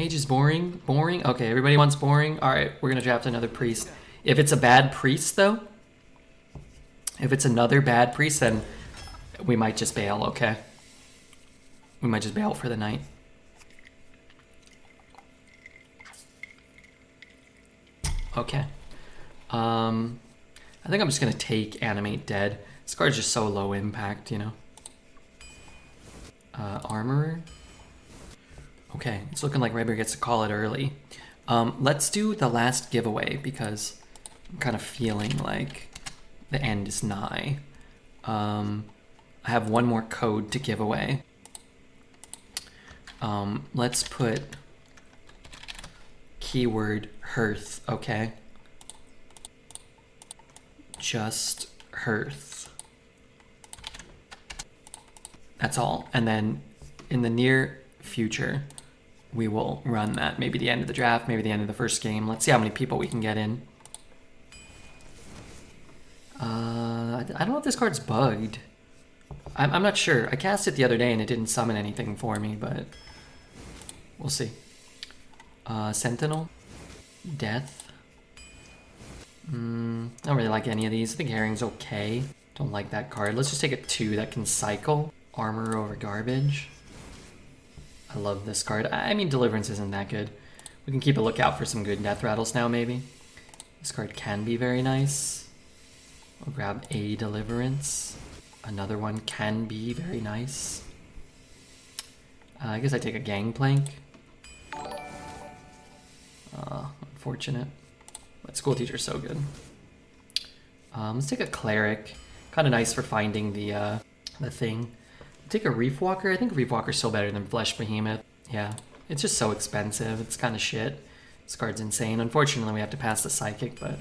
Mage is boring. Boring? Okay, everybody wants boring. Alright, we're gonna draft another priest. If it's a bad priest, though, if it's another bad priest, then we might just bail, okay? We might just bail for the night. Okay. I think I'm just gonna take Animate Dead. This card's just so low impact, you know? Armorer. Okay, it's looking like Redbeard gets to call it early. Let's do the last giveaway because I'm kind of feeling like the end is nigh. I have one more code to give away. Let's put keyword Hearth, okay? Just Hearth. That's all. And then in the near future, we will run that. Maybe the end of the draft, maybe the end of the first game. Let's see how many people we can get in. I don't know if this card's bugged. I'm not sure. I cast it the other day and it didn't summon anything for me, but we'll see. Sentinel. Death. I don't really like any of these. I think Herring's okay. Don't like that card. Let's just take a 2 that can cycle. Armor over garbage. I love this card. I mean, Deliverance isn't that good. We can keep a lookout for some good Death Rattles now, maybe. This card can be very nice. I'll grab a Deliverance. Another one can be very nice. I guess I take a Gangplank. Unfortunate. But School Teacher's so good. Let's take a Cleric. Kind of nice for finding the thing. Take a Reef Walker. I think Reef Walker's so better than Flesh Behemoth. Yeah, it's just so expensive. It's kind of shit. This card's insane. Unfortunately, we have to pass the Psychic, but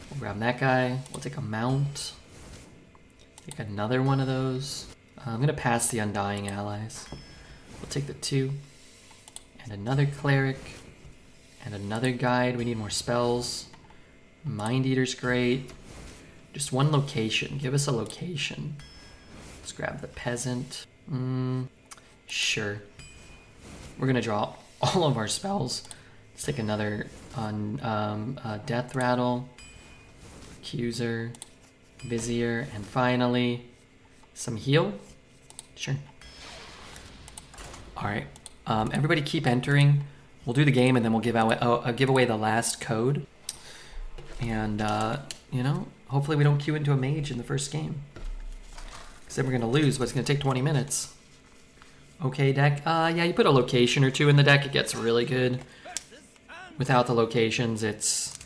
we'll grab that guy. We'll take a Mount. Take another one of those. I'm going to pass the Undying Allies. We'll take the 2. And another Cleric. And another Guide. We need more spells. Mind Eater's great. Just one location. Give us a location. Let's grab the Peasant. Sure. We're gonna draw all of our spells. Let's take another Death Rattle, Accuser, Vizier, and finally some heal. Sure. All right. Everybody keep entering. We'll do the game and then we'll give away the last code. And you know, hopefully we don't queue into a mage in the first game. Then we're gonna lose, but it's gonna take 20 minutes. Okay, deck. Yeah, you put a location or 2 in the deck, it gets really good. Without the locations, it's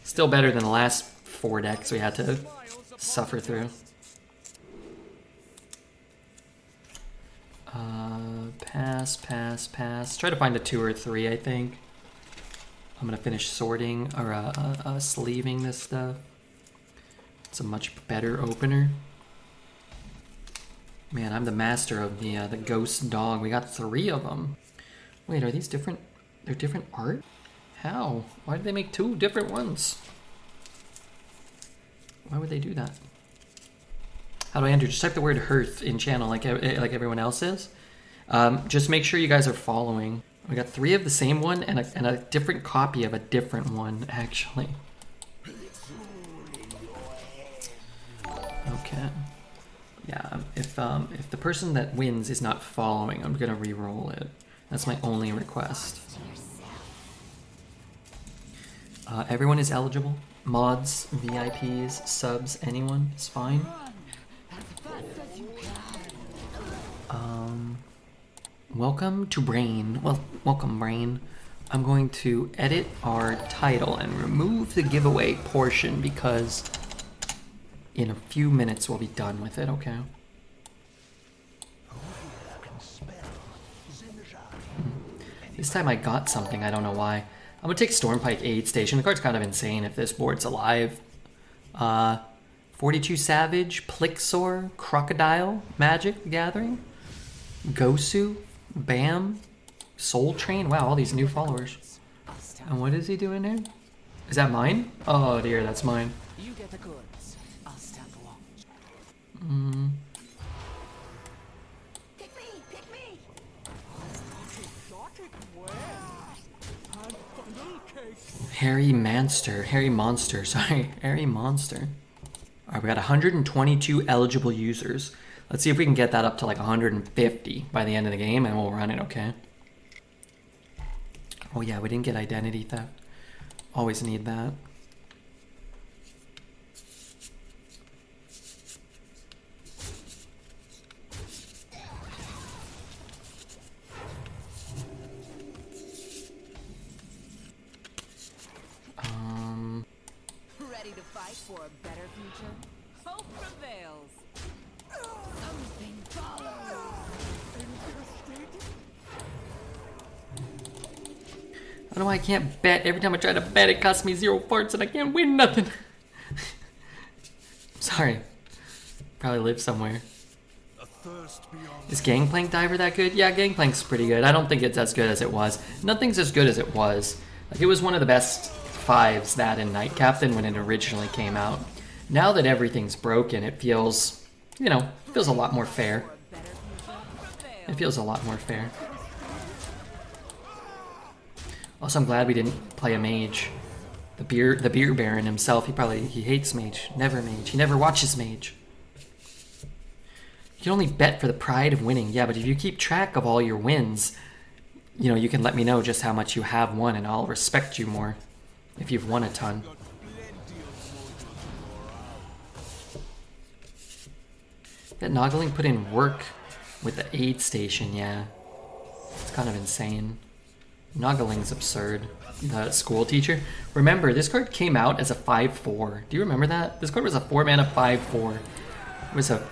still better than the last 4 decks we had to suffer through. Pass, pass, pass. Try to find a 2 or 3, I think. I'm gonna finish sorting or sleeving this stuff. It's a much better opener. Man, I'm the master of the ghost dog. We got 3 of them. Wait, are these different? They're different art? How? Why did they make 2 different ones? Why would they do that? How do I enter? Just type the word Hearth in channel like everyone else is. Just make sure you guys are following. We got 3 of the same one and a different copy of a different one, actually. Okay. Yeah, if the person that wins is not following, I'm gonna re-roll it. That's my only request. Everyone is eligible. Mods, VIPs, subs, anyone is fine. Welcome to Brain. Well, welcome Brain. I'm going to edit our title and remove the giveaway portion because in a few minutes we'll be done with it, okay? This time I got something, I don't know why. I'm gonna take Stormpike Aid Station. The card's kind of insane if this board's alive. 42 Savage, Plixor, Crocodile, Magic the Gathering, Gosu, Bam, Soul Train. Wow, all these new followers. And what is he doing there? Is that mine? Oh dear, that's mine. You get the goods. I'll stand watch. Pick me! Pick me! Harry Monster, sorry. Harry Monster. Alright, we got 122 eligible users. Let's see if we can get that up to like 150 by the end of the game, and we'll run it, okay? Oh yeah, we didn't get identity theft. Always need that. Ready to fight for a better future? Hope prevails. Something follows. I don't know why I can't bet. Every time I try to bet, it costs me 0 farts and I can't win nothing. Sorry. Probably live somewhere. Is Gangplank Diver that good? Yeah, Gangplank's pretty good. I don't think it's as good as it was. Nothing's as good as it was. Like, it was one of the best 5s, that and Night Captain, when it originally came out. Now that everything's broken, it feels, you know, feels a lot more fair. It feels a lot more fair. Also, I'm glad we didn't play a mage. The beer baron himself, he hates mage. Never mage. He never watches mage. You can only bet for the pride of winning. Yeah, but if you keep track of all your wins, you know, you can let me know just how much you have won, and I'll respect you more if you've won a ton. That Noggling put in work with the aid station, yeah. It's kind of insane. Noggling's absurd. The school teacher. Remember, this card came out as a 5/4. Do you remember that? This card was a 4-mana 5/4. It was a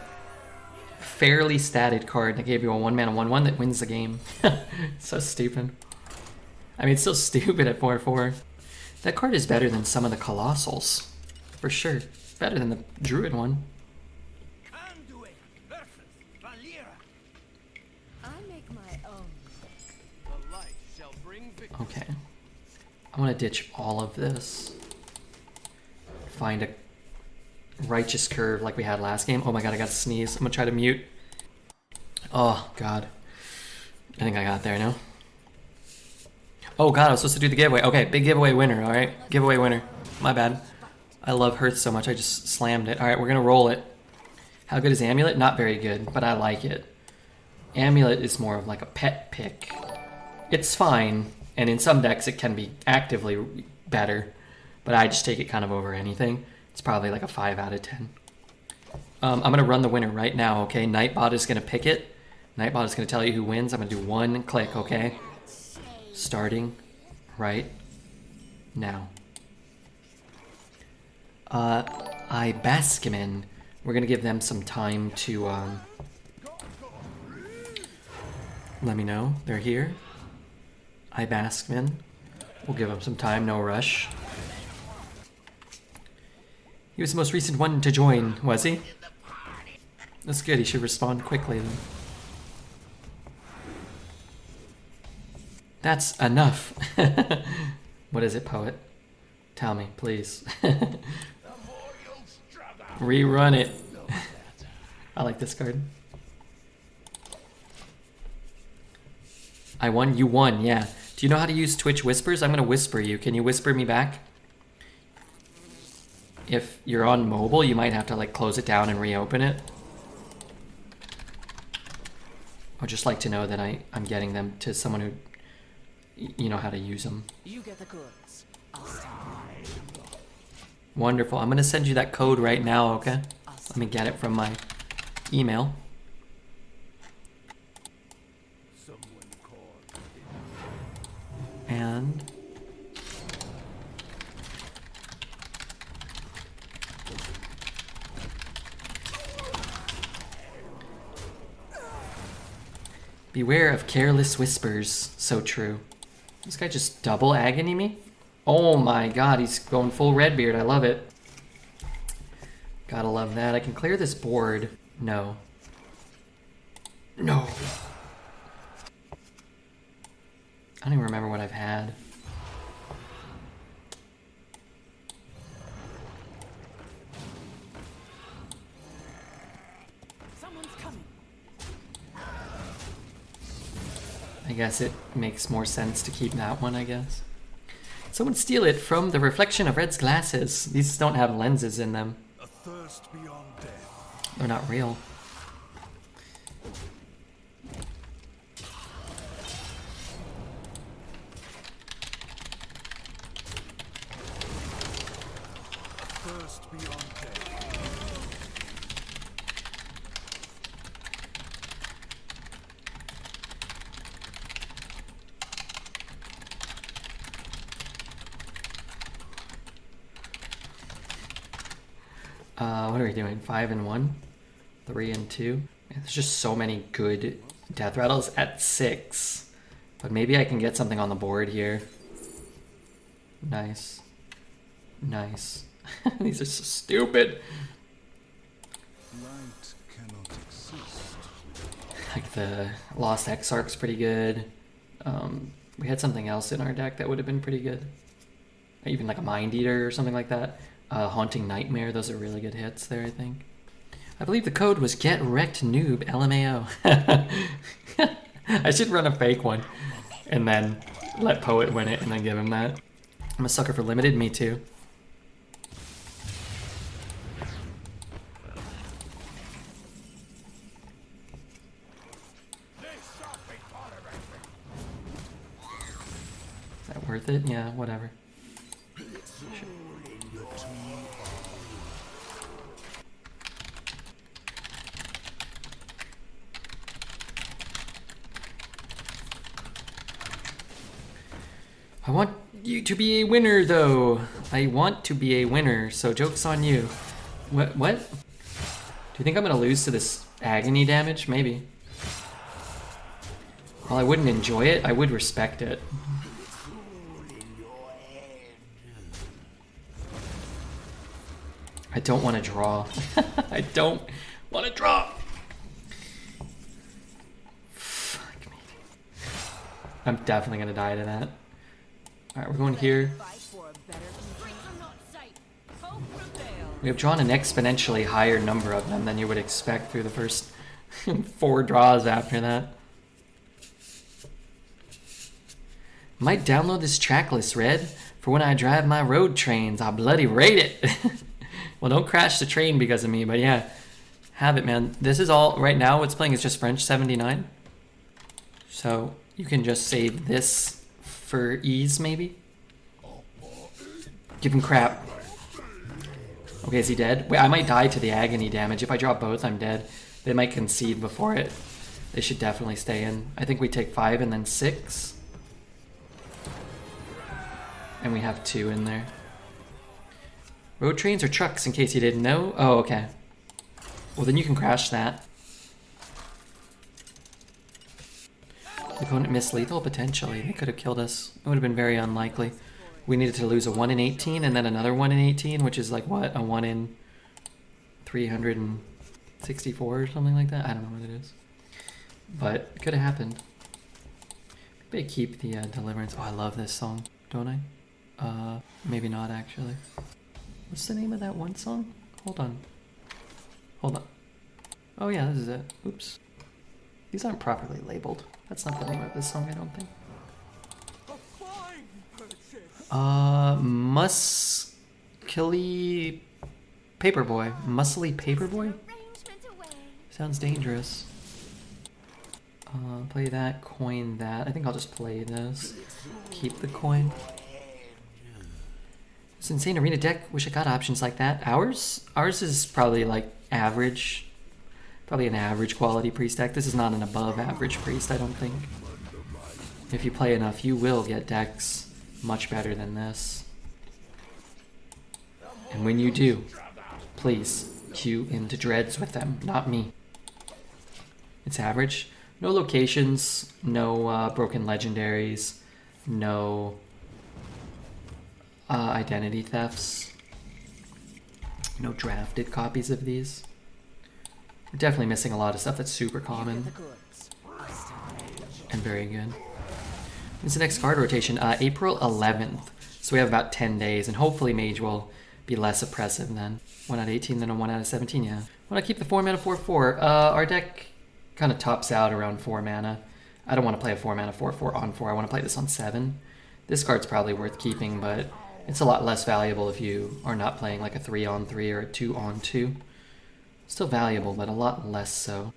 fairly statted card that gave you a 1-mana 1/1 that wins the game. So stupid. I mean, it's still stupid at 4/4. That card is better than some of the Colossals. For sure. Better than the Druid one. Okay. I want to ditch all of this. Find a righteous curve like we had last game. Oh my god, I got to sneeze. I'm going to try to mute. Oh god. I think I got there now. Oh god, I was supposed to do the giveaway. Okay, big giveaway winner, alright? Giveaway winner. My bad. I love Hearth so much, I just slammed it. Alright, we're going to roll it. How good is Amulet? Not very good, but I like it. Amulet is more of like a pet pick. It's fine. And in some decks, it can be actively better, but I just take it kind of over anything. It's probably like a 5 out of 10. I'm going to run the winner right now, okay? Nightbot is going to pick it. Nightbot is going to tell you who wins. I'm going to do 1 click, okay? Starting right now. Ibaskimin. We're going to give them some time to let me know. They're here. Ibaskmin. We'll give him some time, no rush. He was the most recent one to join, was he? That's good, he should respond quickly then. That's enough. What is it, poet? Tell me, please. Rerun it. I like this card. I won? You won, yeah. Do you know how to use Twitch Whispers? I'm going to whisper you. Can you whisper me back? If you're on mobile, you might have to like close it down and reopen it. I'd just like to know that I'm getting them to someone who, you know how to use them. You get the goods. I'll stand watch. Wonderful. I'm going to send you that code right now, okay? Let me get it from my email. And beware of careless whispers. So true. This guy just double agony me? Oh my god, he's going full Redbeard. I love it. Gotta love that. I can clear this board. No. No. I don't even remember what I've had. Someone's coming. I guess it makes more sense to keep that one, I guess. Someone steal it from the reflection of Red's glasses. These don't have lenses in them. A thirst beyond death. They're not real. Thirst beyond death. What are we doing? 5 and 1? 3 and 2? There's just so many good death rattles at 6. But maybe I can get something on the board here. Nice. Nice. These are so stupid. Light cannot exist. Like the Lost Exarch's pretty good. We had something else in our deck that would have been pretty good. Even like a Mind Eater or something like that. Haunting Nightmare, those are really good hits there, I think. I believe the code was Get Wrecked Noob, LMAO. I should run a fake one and then let Poet win it and then give him that. I'm a sucker for limited, me too. Is that worth it? Yeah, whatever. I want you to be a winner, though. I want to be a winner, so joke's on you. What? Do you think I'm gonna lose to this agony damage? Maybe. While I wouldn't enjoy it, I would respect it. I don't want to draw. I don't want to draw. Fuck me. I'm definitely gonna die to that. Alright, we're going here. We have drawn an exponentially higher number of them than you would expect through the first 4 draws after that. Might download this track list, Red, for when I drive my road trains. I'll bloody rate it. Well, don't crash the train because of me, but yeah. Have it, man. This is all, right now what's playing is just French 79. So you can just save this for ease, maybe? Give him crap. Okay, is he dead? Wait, I might die to the agony damage. If I drop both, I'm dead. They might concede before it. They should definitely stay in. I think we take 5 and then 6. And we have 2 in there. Road trains or trucks, in case you didn't know? Oh, okay. Well, then you can crash that. The opponent missed lethal? Potentially. They could have killed us. It would have been very unlikely. We needed to lose a 1 in 18 and then another 1 in 18, which is like what? A 1 in 364 or something like that? I don't know what it is. But it could have happened. Maybe I keep the Deliverance. Oh, I love this song, don't I? Maybe not actually. What's the name of that one song? Hold on. Hold on. Oh yeah, this is it. Oops. These aren't properly labeled. That's not the name of this song, I don't think. Muscly Paperboy. Muscly Paperboy? Sounds dangerous. Play that, coin that. I think I'll just play this. Keep the coin. It's insane arena deck. Wish I got options like that. Ours is probably like average. Probably an average quality priest deck. This is not an above average priest, I don't think. If you play enough, you will get decks much better than this. And when you do, please queue into dreads with them, not me. It's average. No locations, no broken legendaries, no identity thefts, no drafted copies of these. We're definitely missing a lot of stuff that's super common and very good. When's the next card rotation? April 11th. So we have about 10 days, and hopefully Mage will be less oppressive then. 1 out of 18, then a 1 out of 17, yeah. Want to keep the 4 mana 4/4. Our deck kind of tops out around 4 mana. I don't want to play a 4 mana 4/4 on 4. I want to play this on 7. This card's probably worth keeping, but it's a lot less valuable if you are not playing like a 3-on-3 or a 2-on-2. Still valuable, but a lot less so.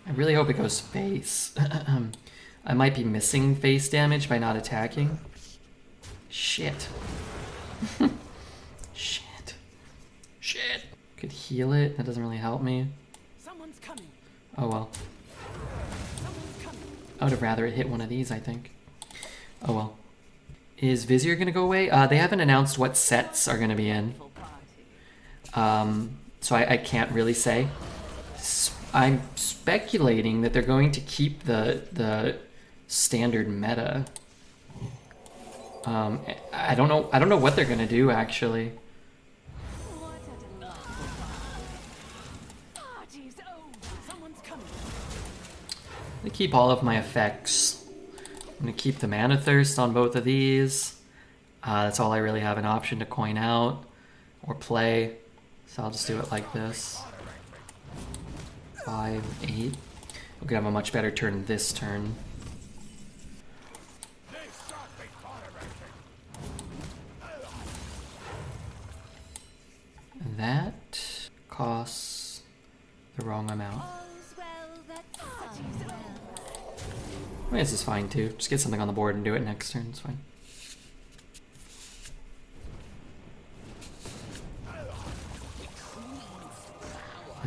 I really hope it goes face. I might be missing face damage by not attacking. Shit. Shit. Shit. Could heal it. That doesn't really help me. Someone's coming. Oh well. Someone's coming. I would have rather it hit one of these, I think. Oh well. Is Vizier gonna go away? They haven't announced what sets are gonna be in. So I can't really say. I'm speculating that they're going to keep the standard meta. I don't know what they're gonna do actually. What a delightful party's over. Someone's coming. I keep all of my effects. I'm gonna keep the Mana Thirst on both of these. That's all I really have an option to coin out or play. So I'll just do it like this. 5, 8. We could have a much better turn this turn. That costs the wrong amount. All's well that party's over. I mean, this is fine too. Just get something on the board and do it next turn. It's fine.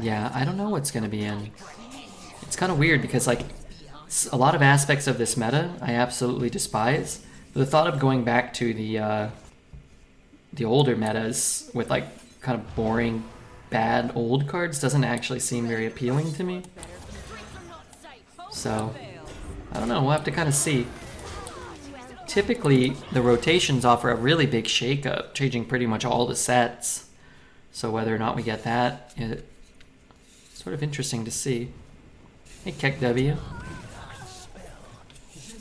Yeah, I don't know what's going to be in. It's kind of weird because, like, a lot of aspects of this meta I absolutely despise. The thought of going back to the older metas with, like, kind of boring, bad old cards doesn't actually seem very appealing to me. So, I don't know. We'll have to kind of see. Typically, the rotations offer a really big shakeup, changing pretty much all the sets. So whether or not we get that, it's sort of interesting to see. Hey, Keck W.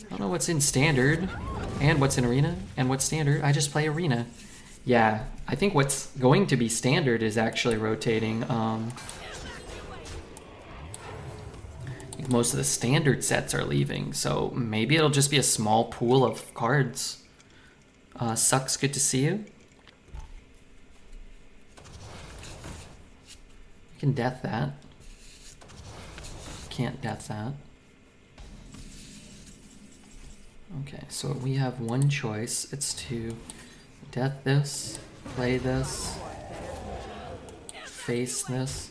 I don't know what's in Standard, and what's in Arena, and what's Standard. I just play Arena. Yeah, I think what's going to be Standard is actually rotating. I think most of the Standard sets are leaving, so maybe it'll just be a small pool of cards. Sucks, good to see you. You can death that. Can't death that. Okay, so we have one choice. It's to death this, play this, face this,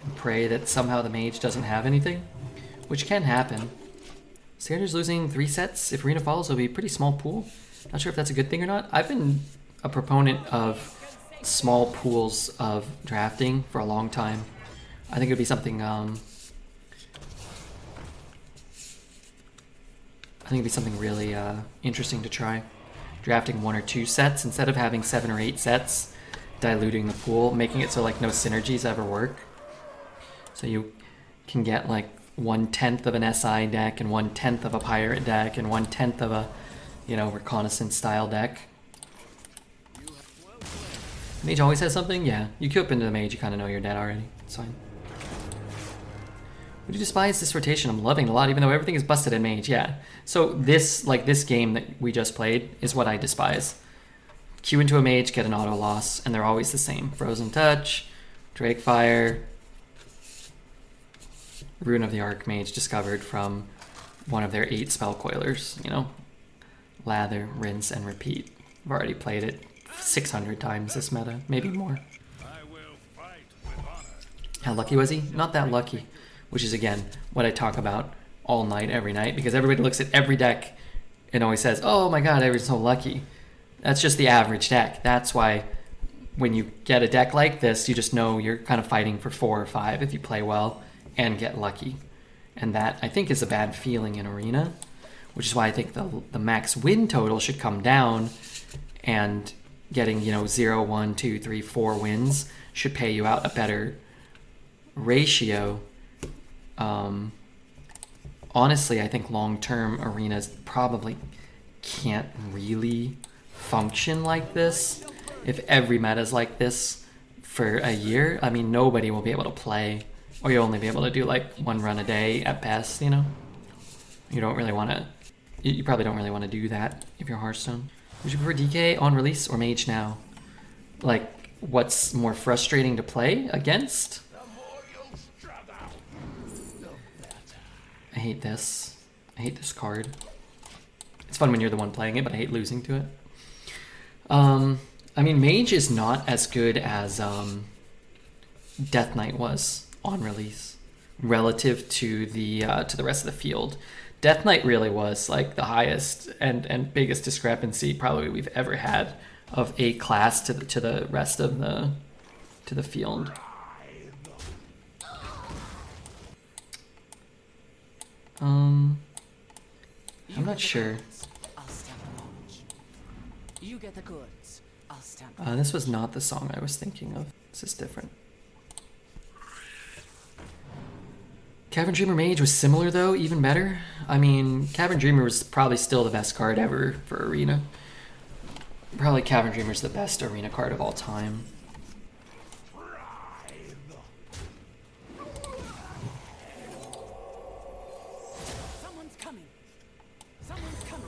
and pray that somehow the mage doesn't have anything, which can happen. Standard's losing 3 sets. If Arena falls, it'll be a pretty small pool. Not sure if that's a good thing or not. I've been a proponent of small pools of drafting for a long time. I think it'd be something really interesting to try. Drafting 1 or 2 sets instead of having 7 or 8 sets, diluting the pool, making it so like no synergies ever work. So you can get like 1/10 of an SI deck and 1/10 of a pirate deck and 1/10 of a, reconnaissance style deck. Mage always has something? Yeah. You queue up into the mage, you kind of know you're dead already. It's fine. Would you despise this rotation? I'm loving it a lot, even though everything is busted in mage. Yeah. So this game that we just played is what I despise. Queue into a mage, get an auto loss, and they're always the same. Frozen Touch, Drakefire, Rune of the Archmage discovered from one of their 8 spell coilers. Lather, rinse, and repeat. I've already played it 600 times this meta, maybe more. How lucky was he? Not that lucky. Which is, again, what I talk about all night, every night, because everybody looks at every deck and always says, oh my god, everyone's so lucky. That's just the average deck. That's why when you get a deck like this, you just know you're kind of fighting for 4 or 5 if you play well and get lucky. And that, I think, is a bad feeling in Arena, which is why I think the max win total should come down, and getting, 0, 1, 2, 3, 4 wins should pay you out a better ratio. Honestly, I think long-term arenas probably can't really function like this. If every meta is like this for a year, I mean, nobody will be able to play Or you'll only be able to do like 1 run a day at best, you know? You don't really want to... You probably don't really want to do that if you're Hearthstone. Would you prefer DK on release or Mage now? Like, what's more frustrating to play against? I hate this. I hate this card. It's fun when you're the one playing it, but I hate losing to it. I mean, Mage is not as good as Death Knight was on release relative to the rest of the field. Death Knight really was like the highest and biggest discrepancy probably we've ever had of a class to the rest of the field. I'm not sure. You get the goods. I'll stamp. This was not the song I was thinking of. This is different. Cavern Dreamer Mage was similar though, even better. I mean, Cavern Dreamer was probably still the best card ever for Arena. Probably Cavern Dreamer's the best Arena card of all time. Someone's coming. Someone's coming.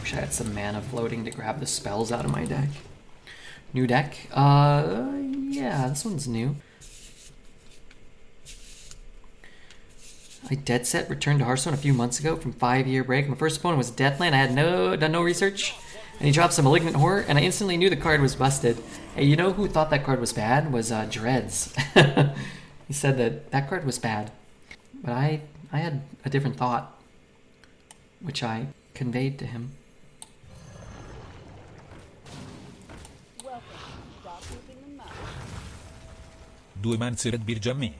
Wish I had some mana floating to grab the spells out of my deck. New deck? Yeah, this one's new. I dead set returned to Hearthstone a few months ago from 5-year break. My first opponent was Deathland. I had done no research, and he dropped some Malignant Horror, and I instantly knew the card was busted. Hey, you know who thought that card was bad? Was Dreads. He said that card was bad, but I had a different thought, which I conveyed to him. Welcome. Stop moving the mouth. 2 manze red birgia a me.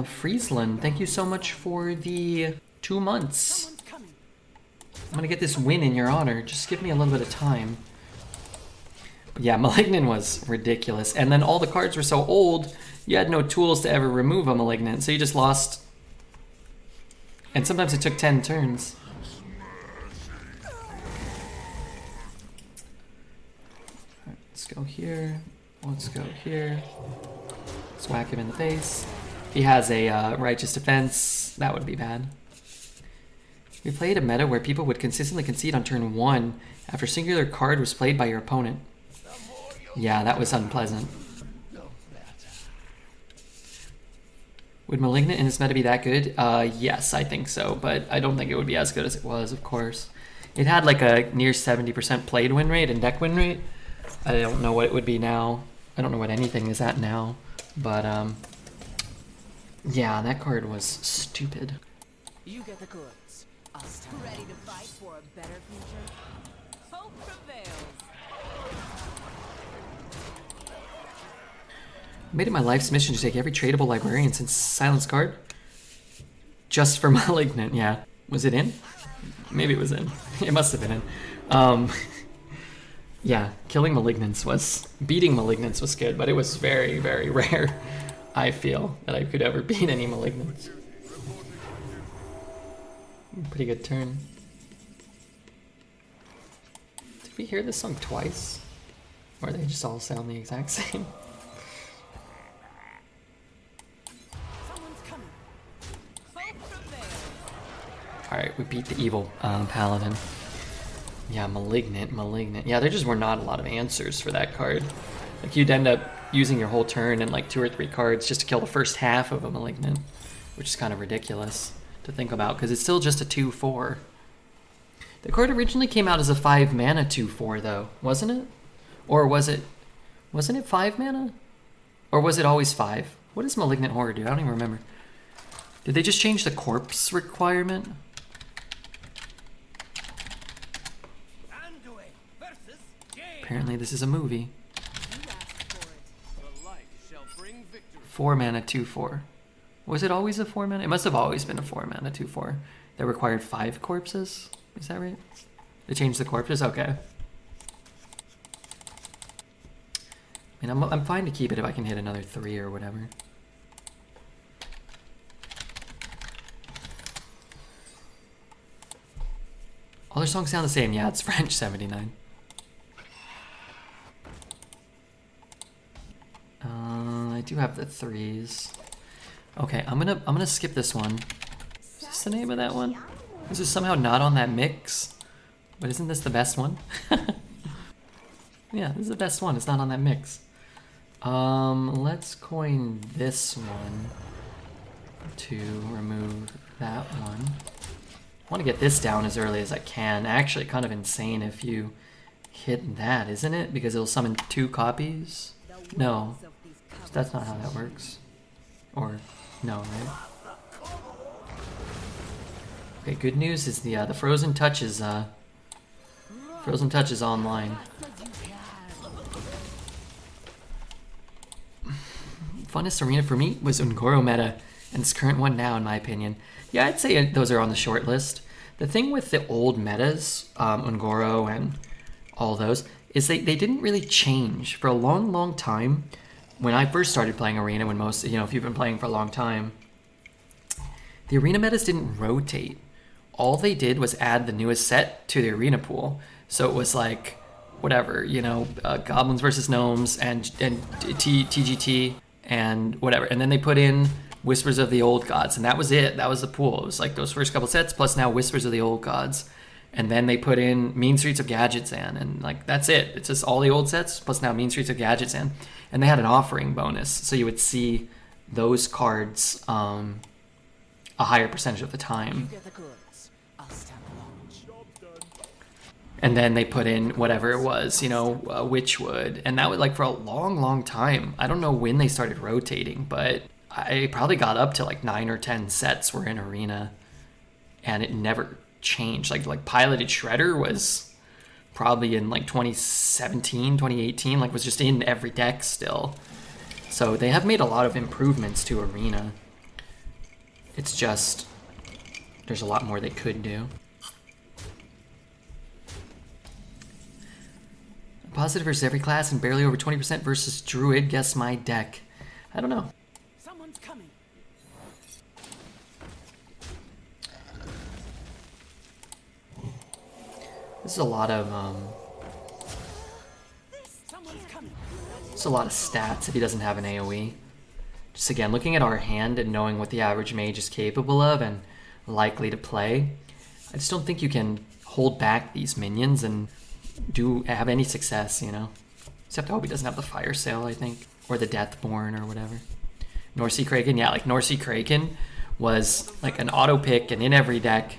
Friesland, thank you so much for the 2 months. Someone's coming. I'm gonna get this win in your honor. Just give me a little bit of time. But yeah, Malignant was ridiculous. And then all the cards were so old, you had no tools to ever remove a Malignant. So you just lost. And sometimes it took 10 turns. Alright, let's go here. Let's go here. Let's whack him in the face. If he has a Righteous Defense, that would be bad. We played a meta where people would consistently concede on turn 1 after a singular card was played by your opponent. Yeah, that was unpleasant. Would Malignant in this meta be that good? Yes, I think so, but I don't think it would be as good as it was, of course. It had like a near 70% played win rate and deck win rate. I don't know what it would be now. I don't know what anything is at now, but yeah, that card was stupid. You get the goods. I'll stamp. Ready to fight for a better future? Hope prevails. Made it my life's mission to take every tradable librarian since Silence card. Just for Malignant, yeah. Was it in? Maybe it was in. It must have been in. Yeah, killing Malignants was... Beating Malignants was good, but it was very, very rare, I feel, that I could ever beat any Malignants. Pretty good turn. Did we hear this song twice? Or they just all sound the exact same? Someone's coming. Hope prevails. Alright, we beat the evil Paladin. Yeah, Malignant. Yeah, there just were not a lot of answers for that card. Like, you'd end up using your whole turn and like 2 or 3 cards just to kill the first half of a Malignant, which is kind of ridiculous to think about, because it's still just a 2/4. The card originally came out as a 5 mana 2/4 though, wasn't it? Or wasn't it 5 mana? Or was it always 5? What does Malignant Horror do? I don't even remember. Did they just change the corpse requirement? Apparently this is a movie. You asked for it. The light shall bring victory. 4 mana 2/4. Was it always a 4 mana? It must have always been a 4 mana 2/4. That required 5 corpses? Is that right? They changed the corpses? Okay. I mean, I'm fine to keep it if I can hit another 3 or whatever. All their songs sound the same. Yeah, it's French 79. do have the 3s. Okay, I'm gonna skip this one. Is this the name of that one? Is this somehow not on that mix? But isn't this the best one? Yeah, this is the best one. It's not on that mix. Let's coin this one to remove that one. I want to get this down as early as I can. Actually, kind of insane if you hit that, isn't it? Because it'll summon 2 copies? No, that's not how that works. Or, no, right? Okay, good news is the Frozen Touch is, online. Funnest arena for me was Ungoro meta, and its current one now, in my opinion. Yeah, I'd say those are on the short list. The thing with the old metas, Ungoro and all those, is they didn't really change for a long time. When I first started playing arena, when most, you know, if you've been playing for a long time, the arena metas didn't rotate. All they did was add the newest set to the arena pool. So it was like, whatever, you know, goblins versus gnomes and TGT and whatever. And then they put in Whispers of the Old Gods, and that was it. That was the pool. It was like those first couple sets, plus now Whispers of the Old Gods. And then they put in Mean Streets of Gadgetzan, and like that's it. It's just all the old sets, plus now Mean Streets of Gadgetzan. And they had an offering bonus, so you would see those cards a higher percentage of the time. And then they put in whatever it was, you know, Witchwood. And that was like for a long time. I don't know when they started rotating, but I probably got up to like 9 or 10 sets were in Arena. And it never changed. Like Piloted Shredder was probably in like 2017, 2018, like was just in every deck still. So they have made a lot of improvements to Arena. It's just, there's a lot more they could do. Positive versus every class and barely over 20% versus Druid. Guess my deck. I don't know. Someone's coming. This is a lot of it's a lot of stats if he doesn't have an AoE. Just again, looking at our hand and knowing what the average mage is capable of and likely to play, I just don't think you can hold back these minions and have any success, you know. Except I hope he doesn't have the Fire Sale, I think. Or the Deathborn or whatever. Norsea Kraken, yeah, like Norsea Kraken was like an auto pick and in every deck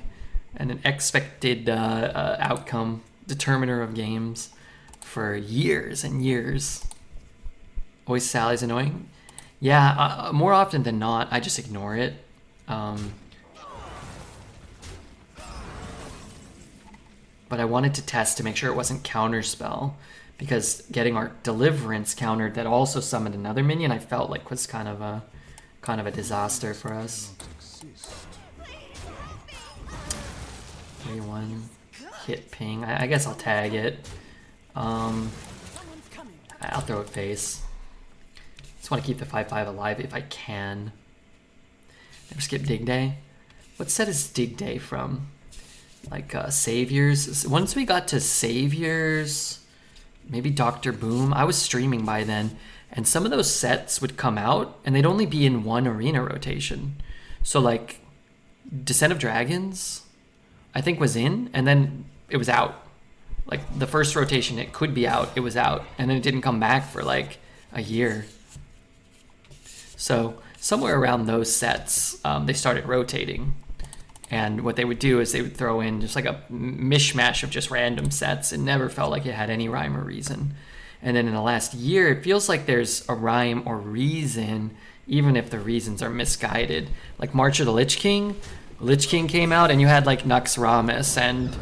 and an expected outcome determiner of games for years and years. Always Sally's annoying. Yeah, more often than not, I just ignore it. But I wanted to test to make sure it wasn't Counterspell, because getting our Deliverance countered that also summoned another minion, I felt like was kind of a disaster for us. 3-1 hit ping. I guess I'll tag it. I'll throw it face. Just want to keep the 5/5 alive if I can. Never skip Dig Day. What set is Dig Day from? Like Saviors. Once we got to Saviors, maybe Dr. Boom, I was streaming by then, and some of those sets would come out and they'd only be in one arena rotation. So like Descent of Dragons, I think was in, and then it was out. Like the first rotation it could be out, it was out, and then it didn't come back for like a year. So somewhere around those sets, they started rotating. And what they would do is they would throw in just like a mishmash of just random sets. It never felt like it had any rhyme or reason. And then in the last year, it feels like there's a rhyme or reason, even if the reasons are misguided. Like March of the Lich King came out and you had like Naxxramas and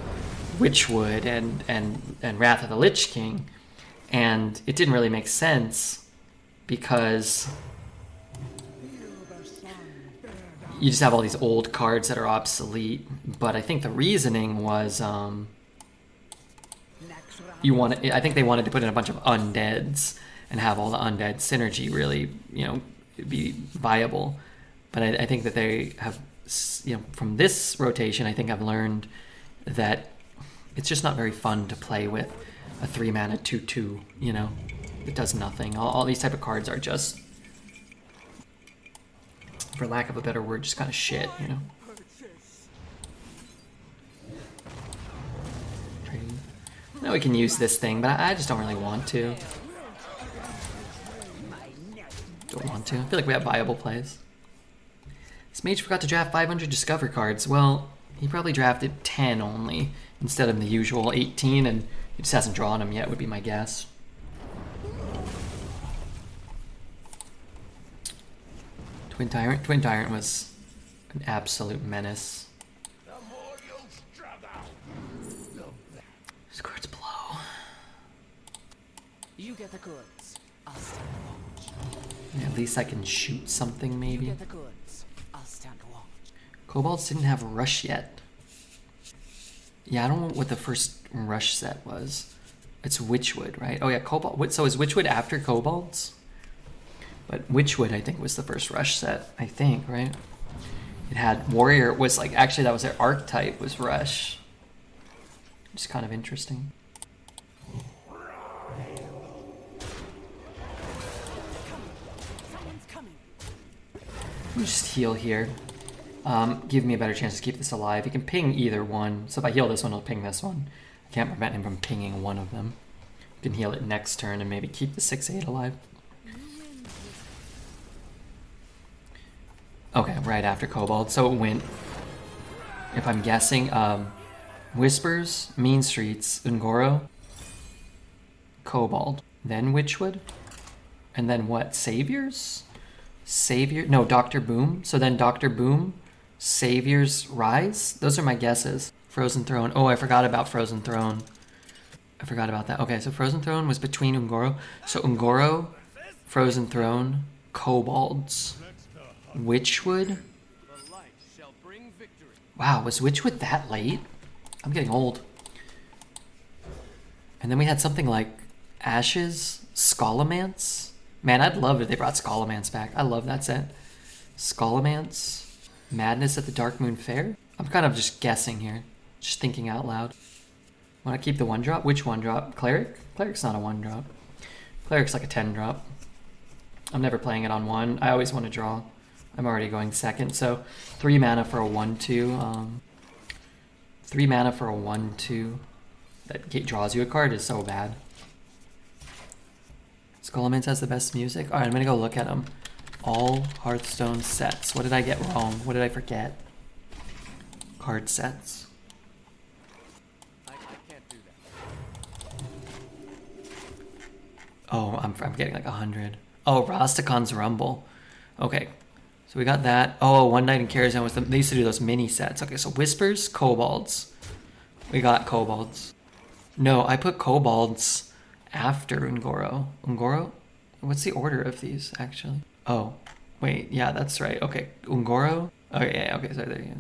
Witchwood and Wrath of the Lich King. And it didn't really make sense because you just have all these old cards that are obsolete. But I think the reasoning was I think they wanted to put in a bunch of undeads and have all the undead synergy really, you know, be viable. But I think that they have, you know, from this rotation, I think I've learned that it's just not very fun to play with a 3-mana 2/2, you know. It does nothing. All these type of cards are just for lack of a better word, just kind of shit, you know? Trading. Now we can use this thing, but I just don't really want to. Don't want to. I feel like we have viable plays. This mage forgot to draft 500 Discover cards. Well, he probably drafted 10 only instead of the usual 18, and he just hasn't drawn them yet, would be my guess. Twin Tyrant? Twin Tyrant was an absolute menace. These cards blow. You get the goods. I'll stand watch. Yeah, at least I can shoot something, maybe. You get the goods. I'll stand watch. Kobolds didn't have a rush yet. Yeah, I don't know what the first rush set was. It's Witchwood, right? Oh yeah, Kobold. So is Witchwood after Kobolds? But Witchwood, I think, was the first rush set. I think, right? It had Warrior. Was like actually that was their archetype was rush. Just kind of interesting. Someone's coming. Let me just heal here. Give me a better chance to keep this alive. He can ping either one. So if I heal this one, he'll ping this one. I can't prevent him from pinging one of them. You can heal it next turn and maybe keep the 6/8 alive. Okay, right after Kobold. So it went, if I'm guessing, Whispers, Mean Streets, Ungoro, Kobold, then Witchwood, and then what? Saviors? Savior? No, Dr. Boom. So then Dr. Boom, Saviors, Rise? Those are my guesses. Frozen Throne. Oh, I forgot about Frozen Throne. I forgot about that. Okay, so Frozen Throne was between Ungoro. So Ungoro, Frozen Throne, Kobolds, Witchwood. Wow, was Witchwood that late? I'm getting old. And then we had something like Ashes, Scholomance. Man, I'd love if they brought Scholomance back. I love that set. Scholomance, Madness at the Dark Moon Fair. I'm kind of just guessing here. Just thinking out loud. Want to keep the 1-drop? Which 1-drop? Cleric? Cleric's not a 1-drop. Cleric's like a 10-drop. I'm never playing it on 1. I always want to draw. I'm already going second, so 3 mana for a 1/2. 3 mana for a 1/2 that draws you a card is so bad. Scholomance has the best music. Alright, I'm gonna go look at them. All Hearthstone sets. What did I get wrong? What did I forget? Card sets. I can't do that. Oh, I'm getting like 100. Oh, Rastakon's Rumble. Okay, so we got that. Oh, One Night in Karazhan was they used to do those mini sets. Okay, so Whispers, Kobolds. We got Kobolds. No, I put Kobolds after Ungoro. Ungoro? What's the order of these, actually? Oh, wait, yeah, that's right. Okay, Ungoro. Oh yeah, okay, so there you go.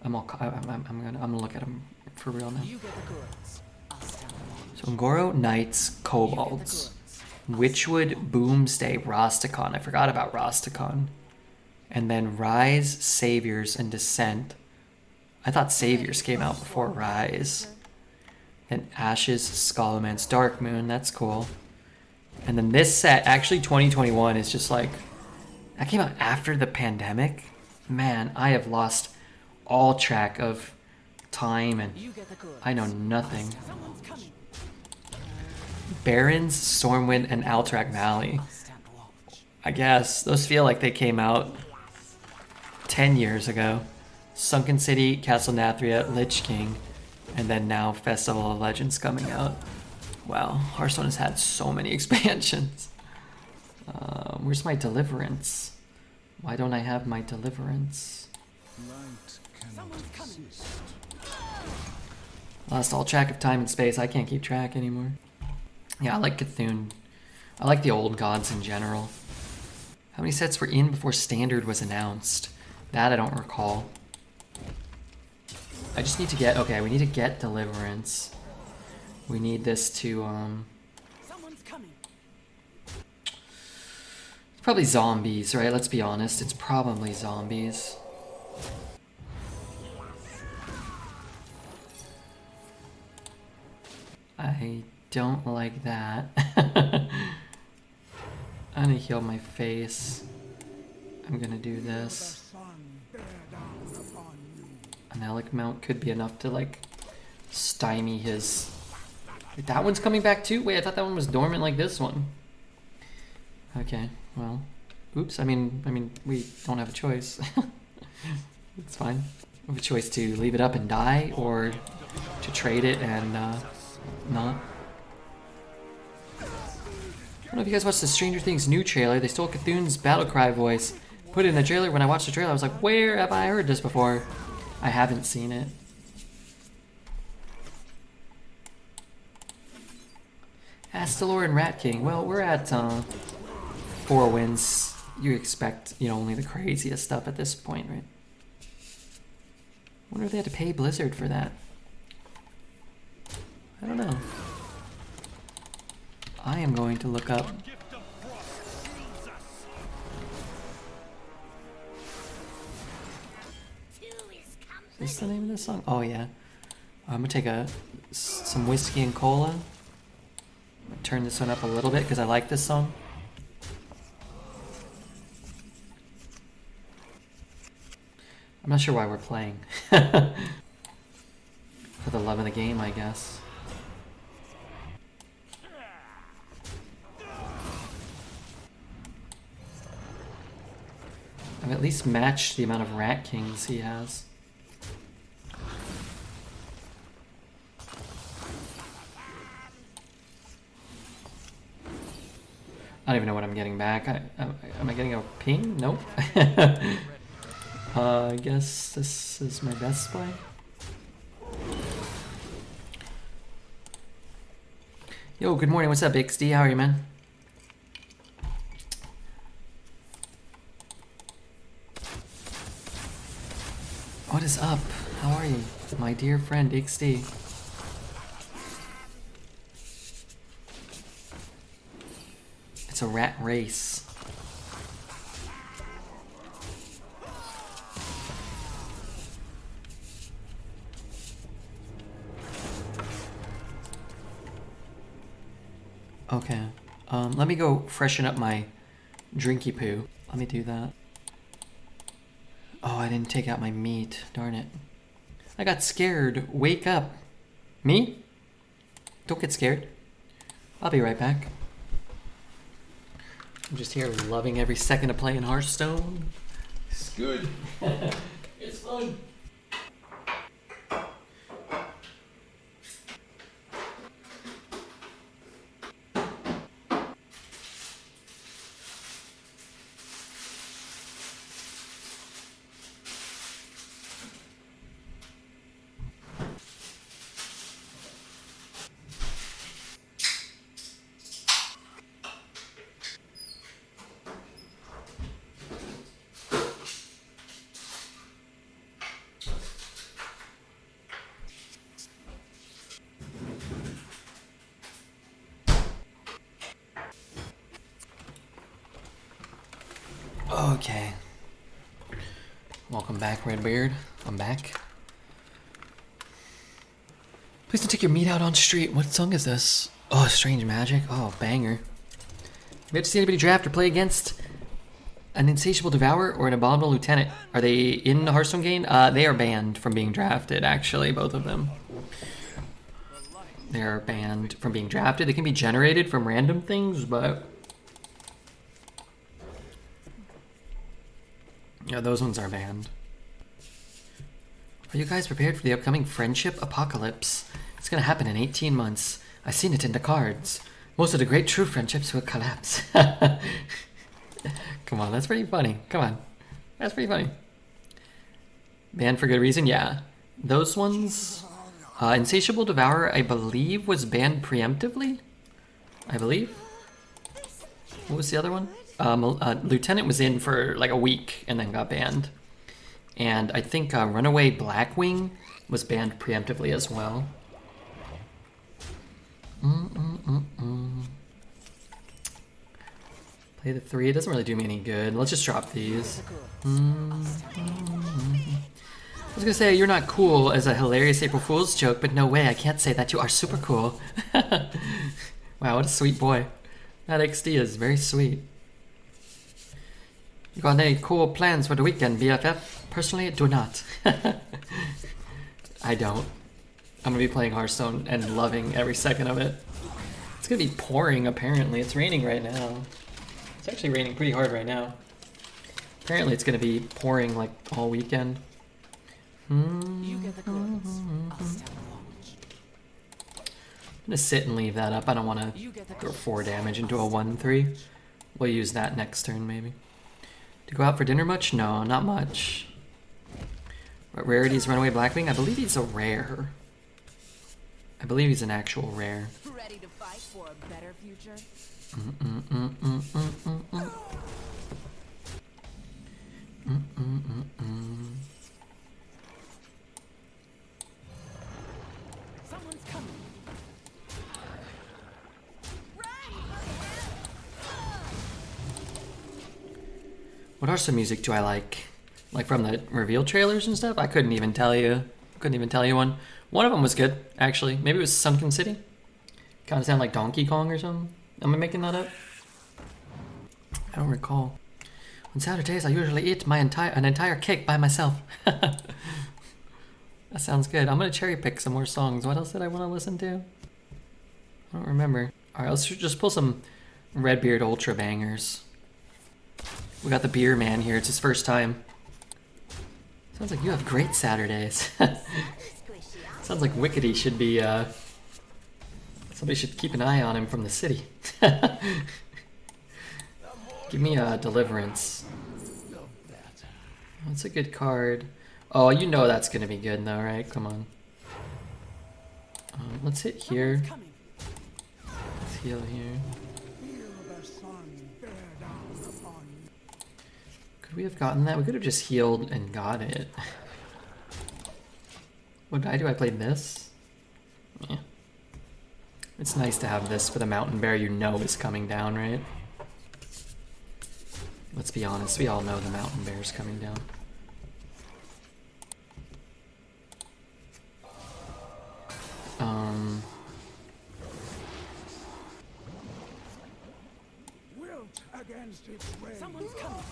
I'm gonna look at them for real now. You get the goods. I'll stand watch. So Ungoro, Knights, Kobolds. Witchwood, Boomsday, Rastakhan. I forgot about Rastakhan. And then Rise, Saviors, and Descent. I thought Saviors came out before Rise. Then Ashes, Scholomance, Dark Moon. That's cool. And then this set, actually 2021, is just like... That came out after the pandemic? Man, I have lost all track of time and You get the goods. I know nothing. Someone's coming. Barons, Stormwind, and Alterac Valley. I'll stand watch. I guess. Those feel like they came out 10 years ago. Sunken City, Castle Nathria, Lich King, and then now Festival of Legends coming out. Wow, Hearthstone has had so many expansions. Where's my Deliverance? Why don't I have my Deliverance? Light cannot Someone's coming. exist. Lost all track of time and space. I can't keep track anymore. Yeah, I like Cthulhu. I like the old gods in general. How many sets were in before Standard was announced? That I don't recall. I just need to get... Okay, we need to get Deliverance. We need this to... Someone's coming. It's probably zombies, right? Let's be honest. It's probably zombies. I don't like that. I'm gonna heal my face. I'm gonna do this. An Alec mount could be enough to like stymie his. Wait, that one's coming back too? Wait, I thought that one was dormant like this one. Okay, well, oops. I mean, we don't have a choice. It's fine. We have a choice to leave it up and die, or to trade it and not. I don't know if you guys watched the Stranger Things new trailer. They stole Cthulhu's battle cry voice. Put it in the trailer. When I watched the trailer, I was like, where have I heard this before? I haven't seen it. Astalor and Rat King. Well, we're at 4 wins. You expect, you know, only the craziest stuff at this point, right? Wonder if they had to pay Blizzard for that. I don't know. I am going to look up. Is this the name of this song? Oh yeah. I'm gonna take some whiskey and cola. I'm gonna turn this one up a little bit because I like this song. I'm not sure why we're playing. For the love of the game, I guess. I've at least matched the amount of Rat Kings he has. I don't even know what I'm getting back. Am I getting a ping? Nope. I guess this is my best play. Yo, good morning. What's up, XD? How are you, man? What is up? How are you, my dear friend XD? It's a rat race. Okay. Let me go freshen up my drinky poo. Let me do that. Oh, I didn't take out my meat. Darn it. I got scared. Wake up. Me? Don't get scared. I'll be right back. I'm just here loving every second of playing Hearthstone. It's good. It's fun. Okay. Welcome back, Redbeard. I'm back. Please don't take your meat out on street. What song is this? Oh, Strange Magic. Oh, banger. We have to see anybody draft or play against an Insatiable Devourer or an Abominable Lieutenant. Are they in the Hearthstone game? They are banned from being drafted, actually, both of them. They're banned from being drafted. They can be generated from random things, but... yeah, those ones are banned. Are you guys prepared for the upcoming friendship apocalypse? It's gonna happen in 18 months. I've seen it in the cards. Most of the great true friendships will collapse. Come on, that's pretty funny. Come on. That's pretty funny. Banned for good reason? Yeah. Those ones... Insatiable Devourer, I believe, was banned preemptively? I believe? What was the other one? Lieutenant was in for like a week and then got banned. And I think Runaway Blackwing was banned preemptively as well. Play the 3. It doesn't really do me any good. Let's just drop these. I was gonna say, you're not cool as a hilarious April Fool's joke, but no way, I can't say that. You are super cool. Wow, what a sweet boy. That XD is very sweet. You got any cool plans for the weekend, BFF? Personally, I do not. I don't. I'm gonna be playing Hearthstone and loving every second of it. It's gonna be pouring, apparently. It's raining right now. It's actually raining pretty hard right now. Apparently it's gonna be pouring like all weekend. You get the goods. I'll stand watch. I'm gonna sit and leave that up. I don't wanna You get the throw goods. 4 damage into a 1/3. We'll use that next turn maybe. To go out for dinner much? No, not much. What rarity is Runaway Blackwing? I believe he's a rare. I believe he's an actual rare. Ready to fight for a better future? Someone's coming. What Hearthstone music do I like? Like from the reveal trailers and stuff? I couldn't even tell you. Couldn't even tell you one. One of them was good, actually. Maybe it was Sunken City. Kind of sound like Donkey Kong or something. Am I making that up? I don't recall. On Saturdays, I usually eat an entire cake by myself. That sounds good. I'm gonna cherry pick some more songs. What else did I want to listen to? I don't remember. All right, let's just pull some Redbeard Ultra bangers. We got the beer man here. It's his first time. Sounds like you have great Saturdays. Sounds like Wickedy should be, somebody should keep an eye on him from the city. Give me a Deliverance. That's a good card. Oh, you know that's gonna be good though, right? Come on. Let's hit here. Let's heal here. Could we have gotten that? We could have just healed and got it. What did I do? I played this? Yeah. It's nice to have this for the mountain bear you know is coming down, right? Let's be honest, we all know the mountain bear is coming down. Someone's coming.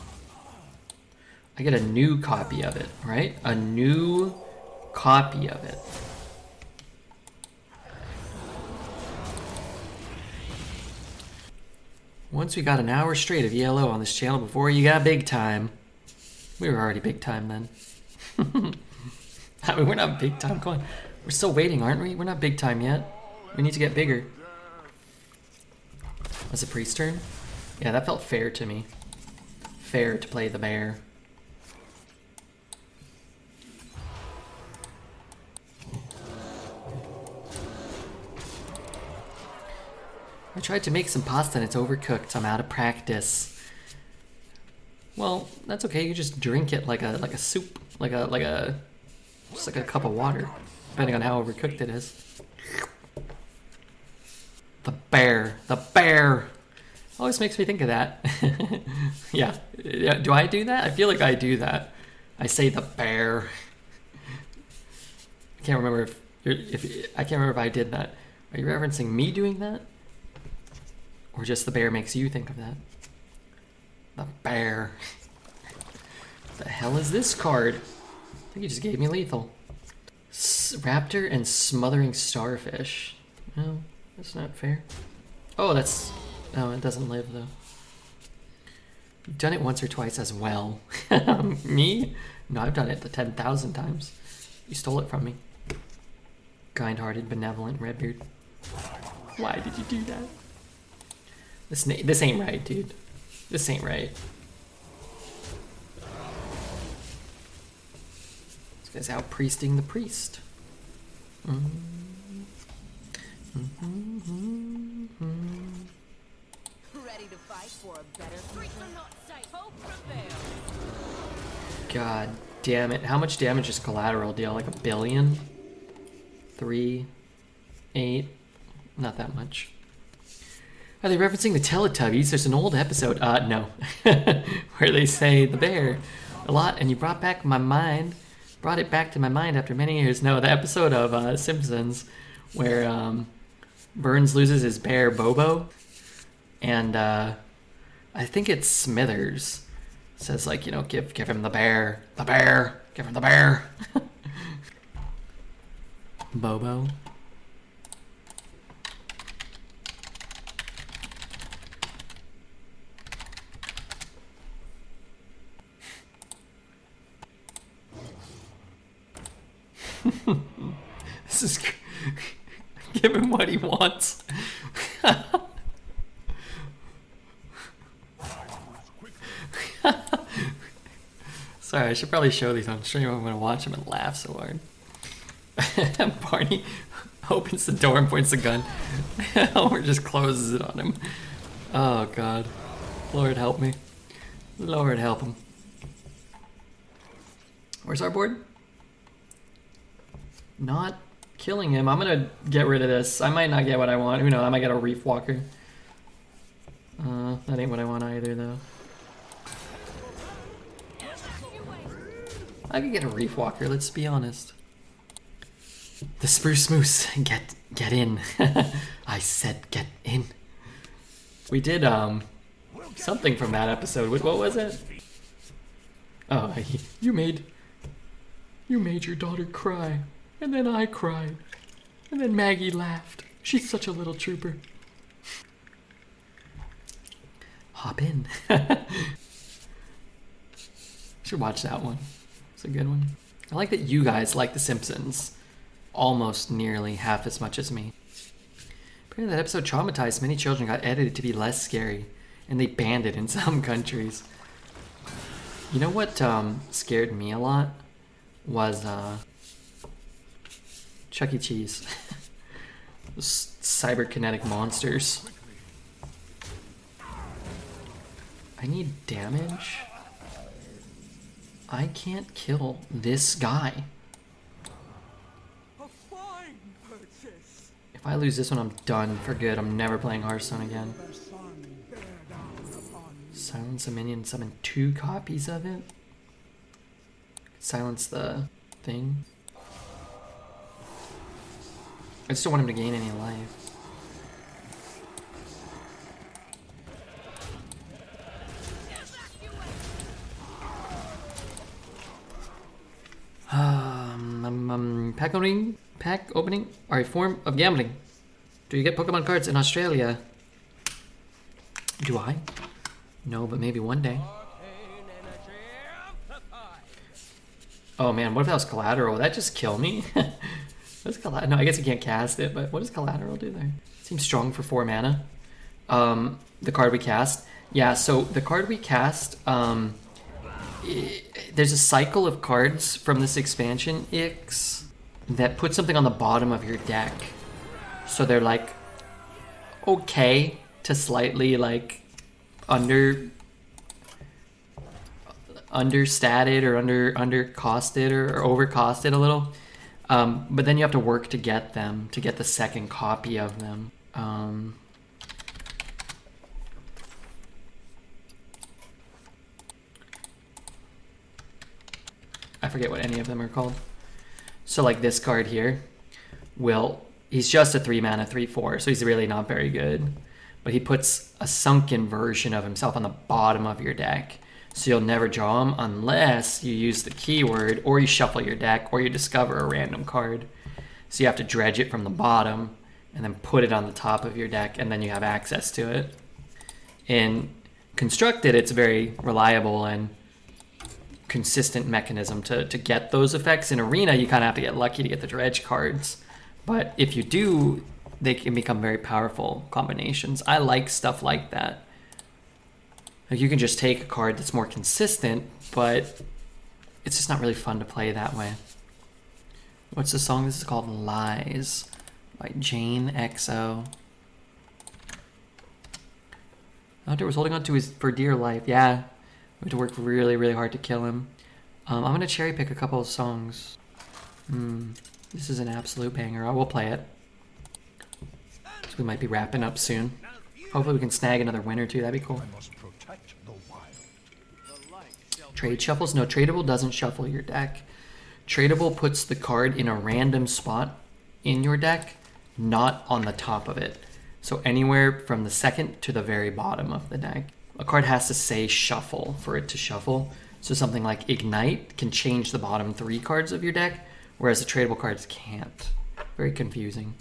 I get a new copy of it, right? A new copy of it. Once we got an hour straight of ELO on this channel before you got big time. We were already big time then. I mean, we're not big time. Come on. We're still waiting, aren't we? We're not big time yet. We need to get bigger. Was it priest turn? Yeah, that felt fair to me. Fair to play the bear. I tried to make some pasta and it's overcooked. I'm out of practice. Well, that's okay. You just drink it like a soup, just like a cup of water, depending on how overcooked it is. The bear. Always makes me think of that. Yeah. Do I do that? I feel like I do that. I say the bear. I can't remember if I did that. Are you referencing me doing that? Or just the bear makes you think of that? The bear. What the hell is this card? I think you just gave me lethal. Raptor and Smothering Starfish. No, that's not fair. Oh, that's... Oh, it doesn't live though. You've done it once or twice as well. Me? No, I've done it 10,000 times. You stole it from me. Kind-hearted, benevolent Redbeard. Why did you do that? This ain't right, dude. This ain't right. This guy's out priesting the priest. Ready to fight for a better future? Hope prevails. God damn it. How much damage does collateral deal? Like 1 billion? 3, 8, not that much. Are they referencing the Teletubbies? There's an old episode, no, where they say the bear a lot, and you brought it back to my mind after many years. No, the episode of Simpsons where Burns loses his bear Bobo, and I think it's Smithers Says like, you know, give him the bear, give him the bear. Bobo. This is give him what he wants. Sorry, I should probably show these on stream. I'm gonna watch him and laugh so hard. Barney opens the door and points the gun. Homer just closes it on him. Oh god. Lord help me. Lord help him. Where's our board? Not killing him. I'm gonna get rid of this. I might not get what I want. Who knows? I might get a Reef Walker. That ain't what I want either, though. I could get a Reef Walker, let's be honest. The Spruce Moose, get in. I said get in. We did, something from that episode. What was it? Oh, you made your daughter cry. And then I cried. And then Maggie laughed. She's such a little trooper. Hop in. Should watch that one. It's a good one. I like that you guys like The Simpsons almost nearly half as much as me. Apparently that episode traumatized many children, got edited to be less scary, and they banned it in some countries. You know what scared me a lot was Chuck E. Cheese. Those cyberkinetic monsters. I need damage. I can't kill this guy. If I lose this one, I'm done for good. I'm never playing Hearthstone again. Silence a minion, summon 2 copies of it. Silence the thing. I just don't want him to gain any life. Pack opening are a form of gambling. Do you get Pokemon cards in Australia? Do I? No, but maybe one day. Oh man, what if that was collateral? Would that just kill me? What's collateral? No, I guess you can't cast it, but what does collateral do there? Seems strong for 4 mana. The card we cast. Yeah, so the card we cast, there's a cycle of cards from this expansion, Ix, that put something on the bottom of your deck. So they're like okay to slightly like understated or undercosted or overcosted a little. But then you have to work to get them, to get the second copy of them. I forget what any of them are called. So like this card here, he's just a 3 mana 3/4, so he's really not very good. But he puts a sunken version of himself on the bottom of your deck. So you'll never draw him unless you use the keyword, or you shuffle your deck, or you discover a random card. So you have to dredge it from the bottom, and then put it on the top of your deck, and then you have access to it. In Constructed, it's very reliable and consistent mechanism to get those effects. In Arena, you kind of have to get lucky to get the dredge cards. But if you do, they can become very powerful combinations. I like stuff like that. Like you can just take a card that's more consistent, but it's just not really fun to play that way. What's the song? This is called Lies by Jane XO. Hunter was holding on to his for dear life. Yeah, we had to work really, really hard to kill him. I'm going to cherry pick a couple of songs. This is an absolute banger. I will play it. So we might be wrapping up soon. Hopefully we can snag another win or two. That'd be cool. Trade shuffles? No, tradable doesn't shuffle your deck. Tradable puts the card in a random spot in your deck, not on the top of it. So anywhere from the second to the very bottom of the deck. a card has to say shuffle for it to shuffle. So something like Ignite can change the bottom 3 cards of your deck, whereas the tradable cards can't. Very confusing.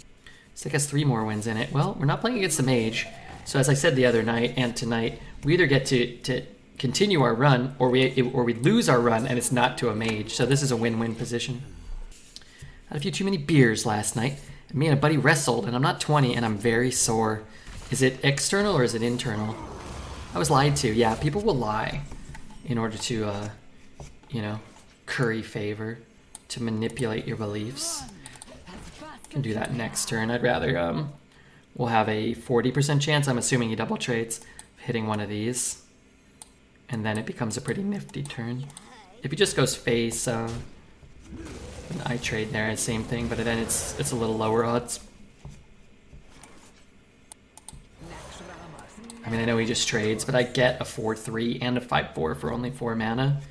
This deck has 3 more wins in it. Well, we're not playing against the mage. So as I said the other night and tonight, we either get to continue our run or we lose our run and it's not to a mage. So this is a win-win position. Had a few too many beers last night. Me and a buddy wrestled and I'm not 20 and I'm very sore. Is it external or is it internal? I was lied to. Yeah, people will lie in order to, you know, curry favor, to manipulate your beliefs. Can do that next turn. I'd rather, we'll have a 40% chance, I'm assuming he double trades, hitting one of these. And then it becomes a pretty nifty turn. If he just goes face, I trade there, same thing, but then it's a little lower odds. I mean, I know he just trades, but I get a 4-3 and a 5-4 for only 4 mana.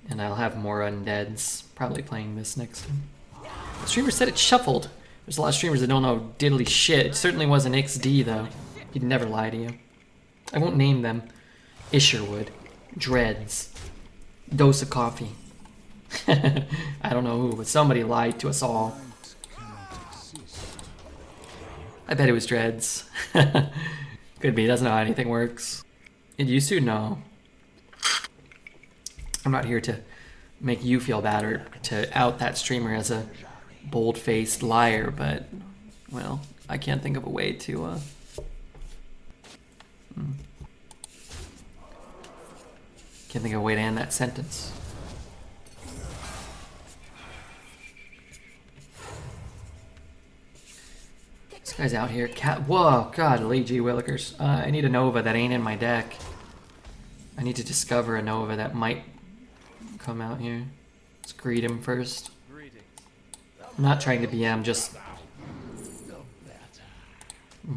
And I'll have more undeads, probably playing this next time. The streamer said it shuffled. There's a lot of streamers that don't know diddly shit. It certainly wasn't XD, though. He'd never lie to you. I won't name them. Isherwood. Dreads. Dose of coffee. I don't know who, but somebody lied to us all. I bet it was Dreads. Could be, doesn't know how anything works. It used to? No. I'm not here to make you feel bad or to out that streamer as a bold-faced liar, but, well, I can't think of a way to, Can't think of a way to end that sentence. This guy's out here. Whoa, God, Lee G. Willikers. I need a Nova that ain't in my deck. I need to discover a Nova that might come out here. Let's greet him first. I'm not trying to BM, just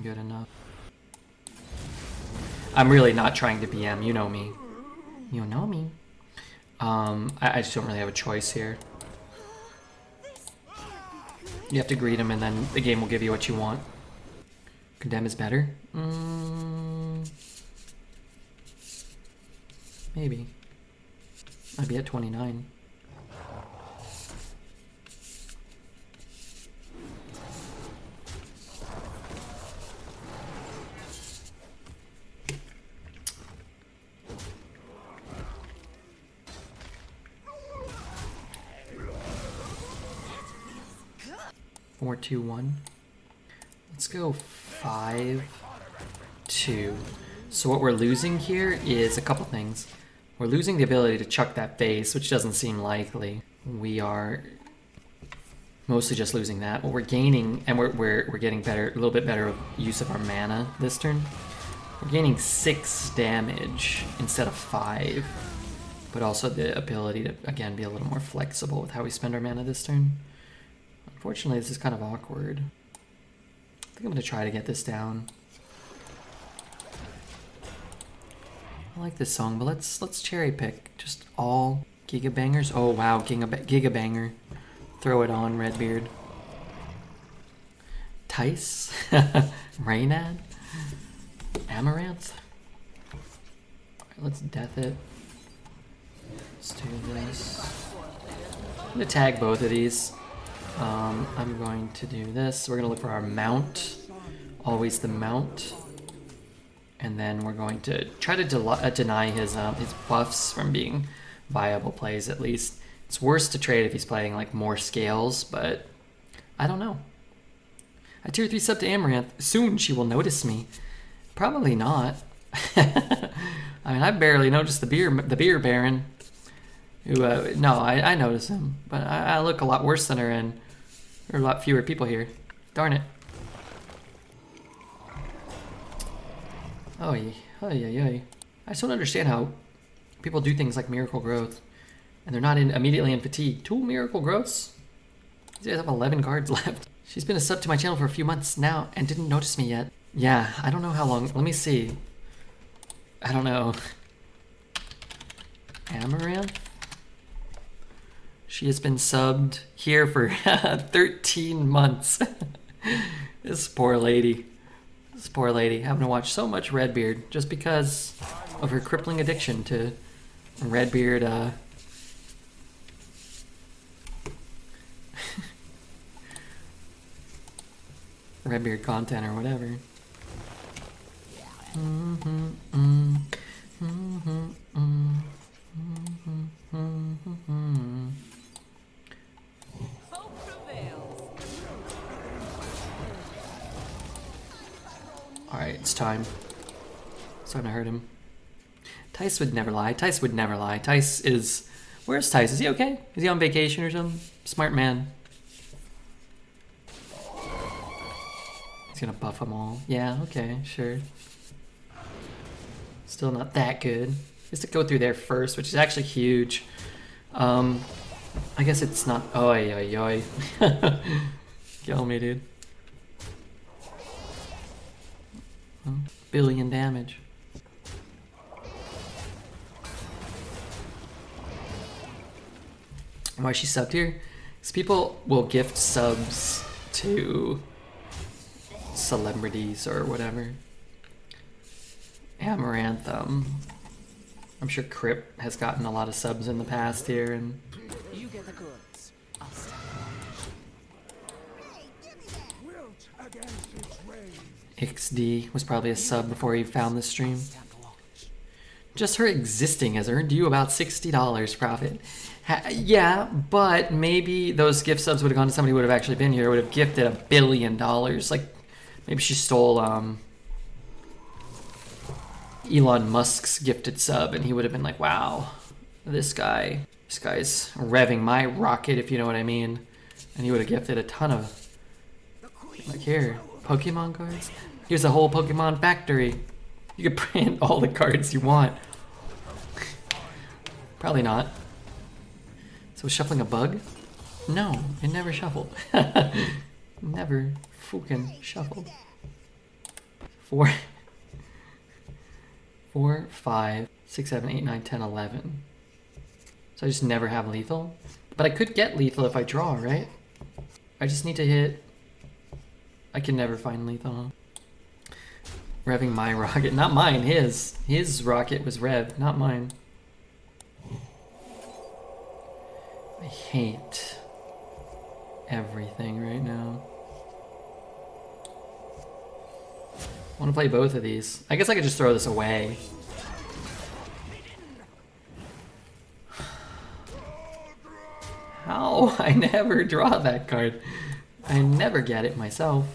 good enough. I'm really not trying to BM, you know me. You know me. I just don't really have a choice here. You have to greet him and then the game will give you what you want. Condemn is better? Maybe. I'd be at 29. Four, two, one. Let's go 5-2. So what we're losing here is a couple things. We're losing the ability to chuck that face, which doesn't seem likely. We are mostly just losing that. What we're gaining, and we're getting better, a little bit better use of our mana this turn. We're gaining 6 damage instead of 5, but also the ability to again be a little more flexible with how we spend our mana this turn. Unfortunately, this is kind of awkward. I think I'm gonna try to get this down. I like this song, but let's cherry pick just all Giga Bangers. Oh wow, Giga Banger. Throw it on, Redbeard. Tice, Raynad, Amaranth. Alright, let's death it. Let's do this. I'm gonna tag both of these. I'm going to do this. We're gonna look for our mount. Always the mount. And then we're going to try to deny his buffs from being viable plays, at least. It's worse to trade if he's playing like more scales, but I don't know. I tier 3 sub to Amaranth. Soon she will notice me. Probably not. I mean, I barely noticed the beer baron. Who, no, I notice him, but I look a lot worse than her, and there are a lot fewer people here. Darn it. Oh yeah. I just don't understand how people do things like Miracle Growth, and they're not immediately in fatigue. 2 Miracle Growths? These guys have 11 cards left. She's been a sub to my channel for a few months now and didn't notice me yet. Yeah, I don't know how long. Let me see. I don't know. Amaranth? She has been subbed here for 13 months. This poor lady. This poor lady having to watch so much Redbeard just because of her crippling addiction to Redbeard, Redbeard content or whatever. Hope prevails. Alright, it's time. It's time to hurt him. Tice would never lie. Tice would never lie. Tice is... Where's Tice? Is he okay? Is he on vacation or something? Smart man. He's gonna buff them all. Yeah, okay, sure. Still not that good. Just to go through there first, which is actually huge. I guess it's not... Oi, oi, oi. Kill me, dude. Billion damage. Why she subbed here? Because people will gift subs to celebrities or whatever. Amaranth, I'm sure Crip has gotten a lot of subs in the past here, and You get the goods. I'll stand XD was probably a sub before he found the stream. Just her existing has earned you about $60 profit. Yeah, but maybe those gift subs would have gone to somebody who would have actually been here, would have gifted $1 billion. Like, maybe she stole Elon Musk's gifted sub, and he would have been like, wow, this guy's revving my rocket, if you know what I mean. And he would have gifted a ton of, like, here, Pokemon cards. Here's a whole Pokemon factory. You could print all the cards you want. Probably not. So shuffling a bug? No, it never shuffled. Never fucking shuffled. 4, 5, 6, 7, 8, 9, 10, 11. So I just never have lethal. But I could get lethal if I draw, right? I just need to hit... I can never find lethal. Revving my rocket. Not mine, his. His rocket was revved, not mine. I hate everything right now. I want to play both of these. I guess I could just throw this away. How? I never draw that card. I never get it myself.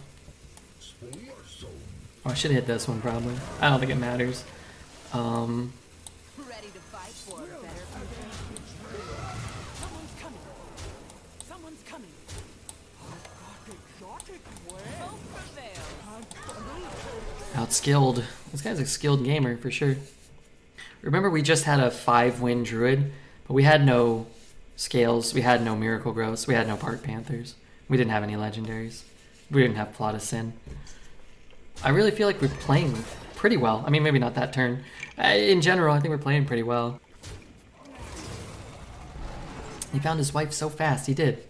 Oh, I should have hit this one probably. I don't think it matters. ready to fight for a better future. Someone's coming. Someone's coming. Hope prevails. Outskilled. This guy's a skilled gamer for sure. Remember we just had a 5-win druid, but we had no scales, we had no miracle growths, we had no park panthers. We didn't have any legendaries. We didn't have plot of sin. I really feel like we're playing pretty well. I mean, maybe not that turn. In general, I think we're playing pretty well. He found his wife so fast, he did.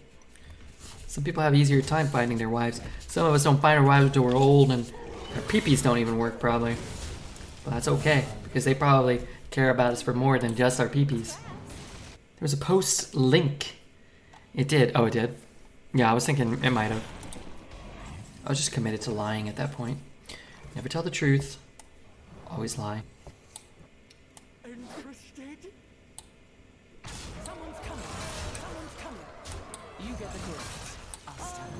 Some people have easier time finding their wives. Some of us don't find our wives until we're old and our peepees don't even work probably. But that's okay, because they probably care about us for more than just our peepees. There was a post link. It did. Oh, it did. Yeah, I was thinking it might have. I was just committed to lying at that point. Never tell the truth. Always lie. Interested? Someone's coming. Someone's coming. You get the goods. I'll stand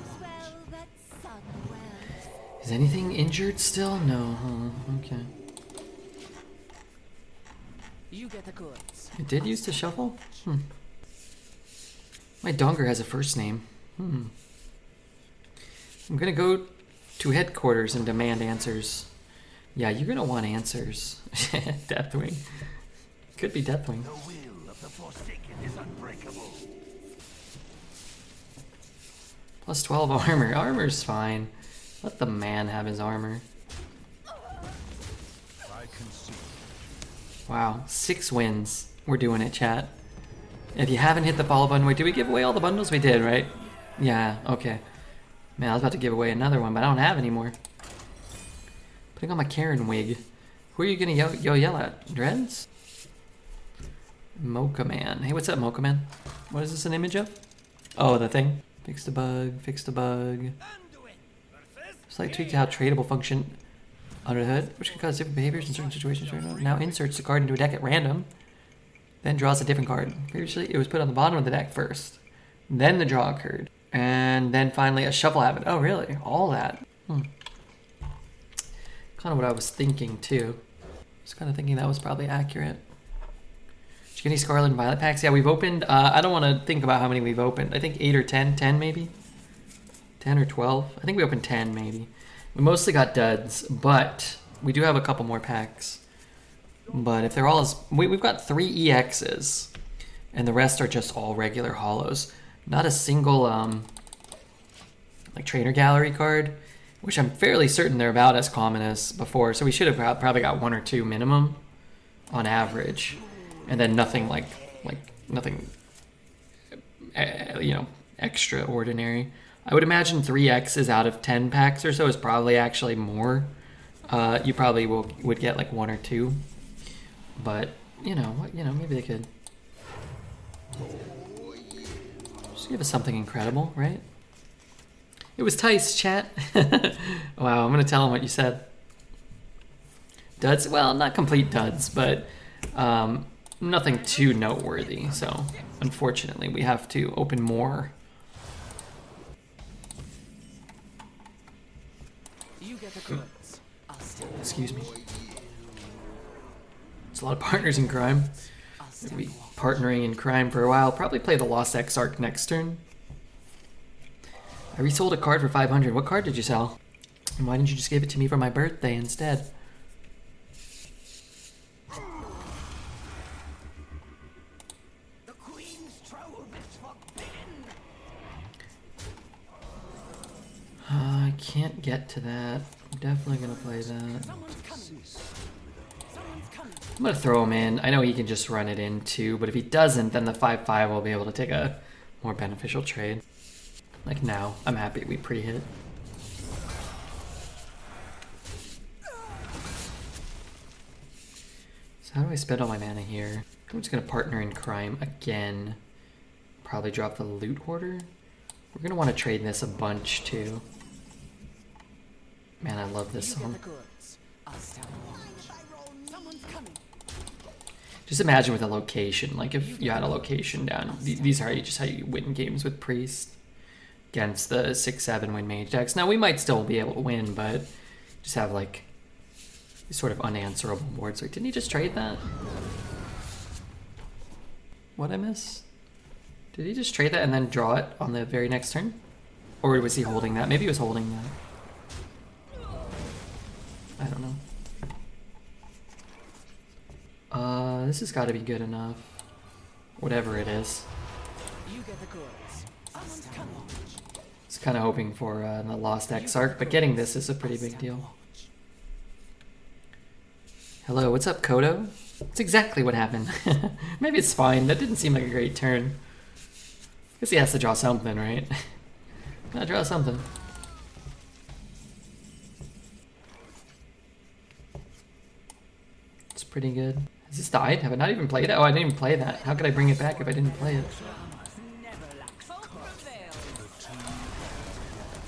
alone. Is anything injured still? No, huh? Okay. You get the goods. It did use to shuffle? My donger has a first name. I'm gonna go to headquarters and demand answers. Yeah, you're gonna want answers. Deathwing. Could be Deathwing. The will of the Forsaken is unbreakable. Plus 12 armor. Armor's fine. Let the man have his armor. I can see. Wow, 6 wins. We're doing it, chat. If you haven't hit the follow button, wait, did we give away all the bundles? We did, right? Yeah, okay. Man, I was about to give away another one, but I don't have any more. Putting on my Karen wig. Who are you gonna yell at? Dreads? Mocha Man. Hey, what's up, Mocha Man? What is this an image of? Oh, the thing. Fix the bug, fix the bug. Slight tweak to how tradable function under the hood, which can cause different behaviors in certain situations. Now inserts the card into a deck at random, then draws a different card. Previously, it was put on the bottom of the deck first. Then the draw occurred. And then finally a shuffle happened. Oh, really? All that. Kind of what I was thinking, too. I was kind of thinking that was probably accurate. Did you get any Scarlet and Violet packs? Yeah, we've opened... I don't want to think about how many we've opened. I think 8 or 10. 10, maybe? 10 or 12? I think we opened 10, maybe. We mostly got duds, but we do have a couple more packs. But if they're all as... We've got 3 EXs, and the rest are just all regular holos. Not a single, like, trainer gallery card, which I'm fairly certain they're about as common as before. So we should have probably got 1 or 2 minimum on average. And then nothing nothing, you know, extraordinary. I would imagine 3X's out of 10 packs or so is probably actually more. You probably would get like 1 or 2. But, you know, maybe they could just give us something incredible, right? It was Tice, chat. Wow, I'm gonna tell him what you said. Duds? Well, not complete duds, but nothing too noteworthy. So, unfortunately, we have to open more. You get the goods. I'll stay. Excuse me. It's a lot of partners in crime. We'll be partnering in crime for a while. Probably play the Lost Exarch next turn. I resold a card for 500. What card did you sell? And why didn't you just give it to me for my birthday instead? The Queen's trove is forbidden. I can't get to that. I'm definitely gonna play that. Someone's coming. Someone's coming. I'm gonna throw him in. I know he can just run it in too, but if he doesn't, then the 5/5 will be able to take a more beneficial trade. Like now, I'm happy we pre-hit. So how do I spend all my mana here? I'm just gonna partner in crime again. Probably drop the loot hoarder. We're gonna want to trade this a bunch too. Man, I love this You song. get the goods. I'll stand watch. Someone's coming. Just imagine with a location, like if you had a location down. These are just how you win games with Priest against the 6/7 win mage decks. Now we might still be able to win, but just have like these sort of unanswerable boards. Like, didn't he just trade that? What'd I miss? Did he just trade that and then draw it on the very next turn? Or was he holding that? Maybe he was holding that. I don't know. This has got to be good enough. Whatever it is. You get the goods. Someone's coming. I was kind of hoping for the Lost Exarch, but getting this is a pretty big deal. Hello, what's up, Kodo? That's exactly what happened. Maybe it's fine. That didn't seem like a great turn. Guess he has to draw something, right? Gotta draw something. It's pretty good. Has this died? Have I not even played it? Oh, I didn't even play that. How could I bring it back if I didn't play it? Never lacks hope prevails.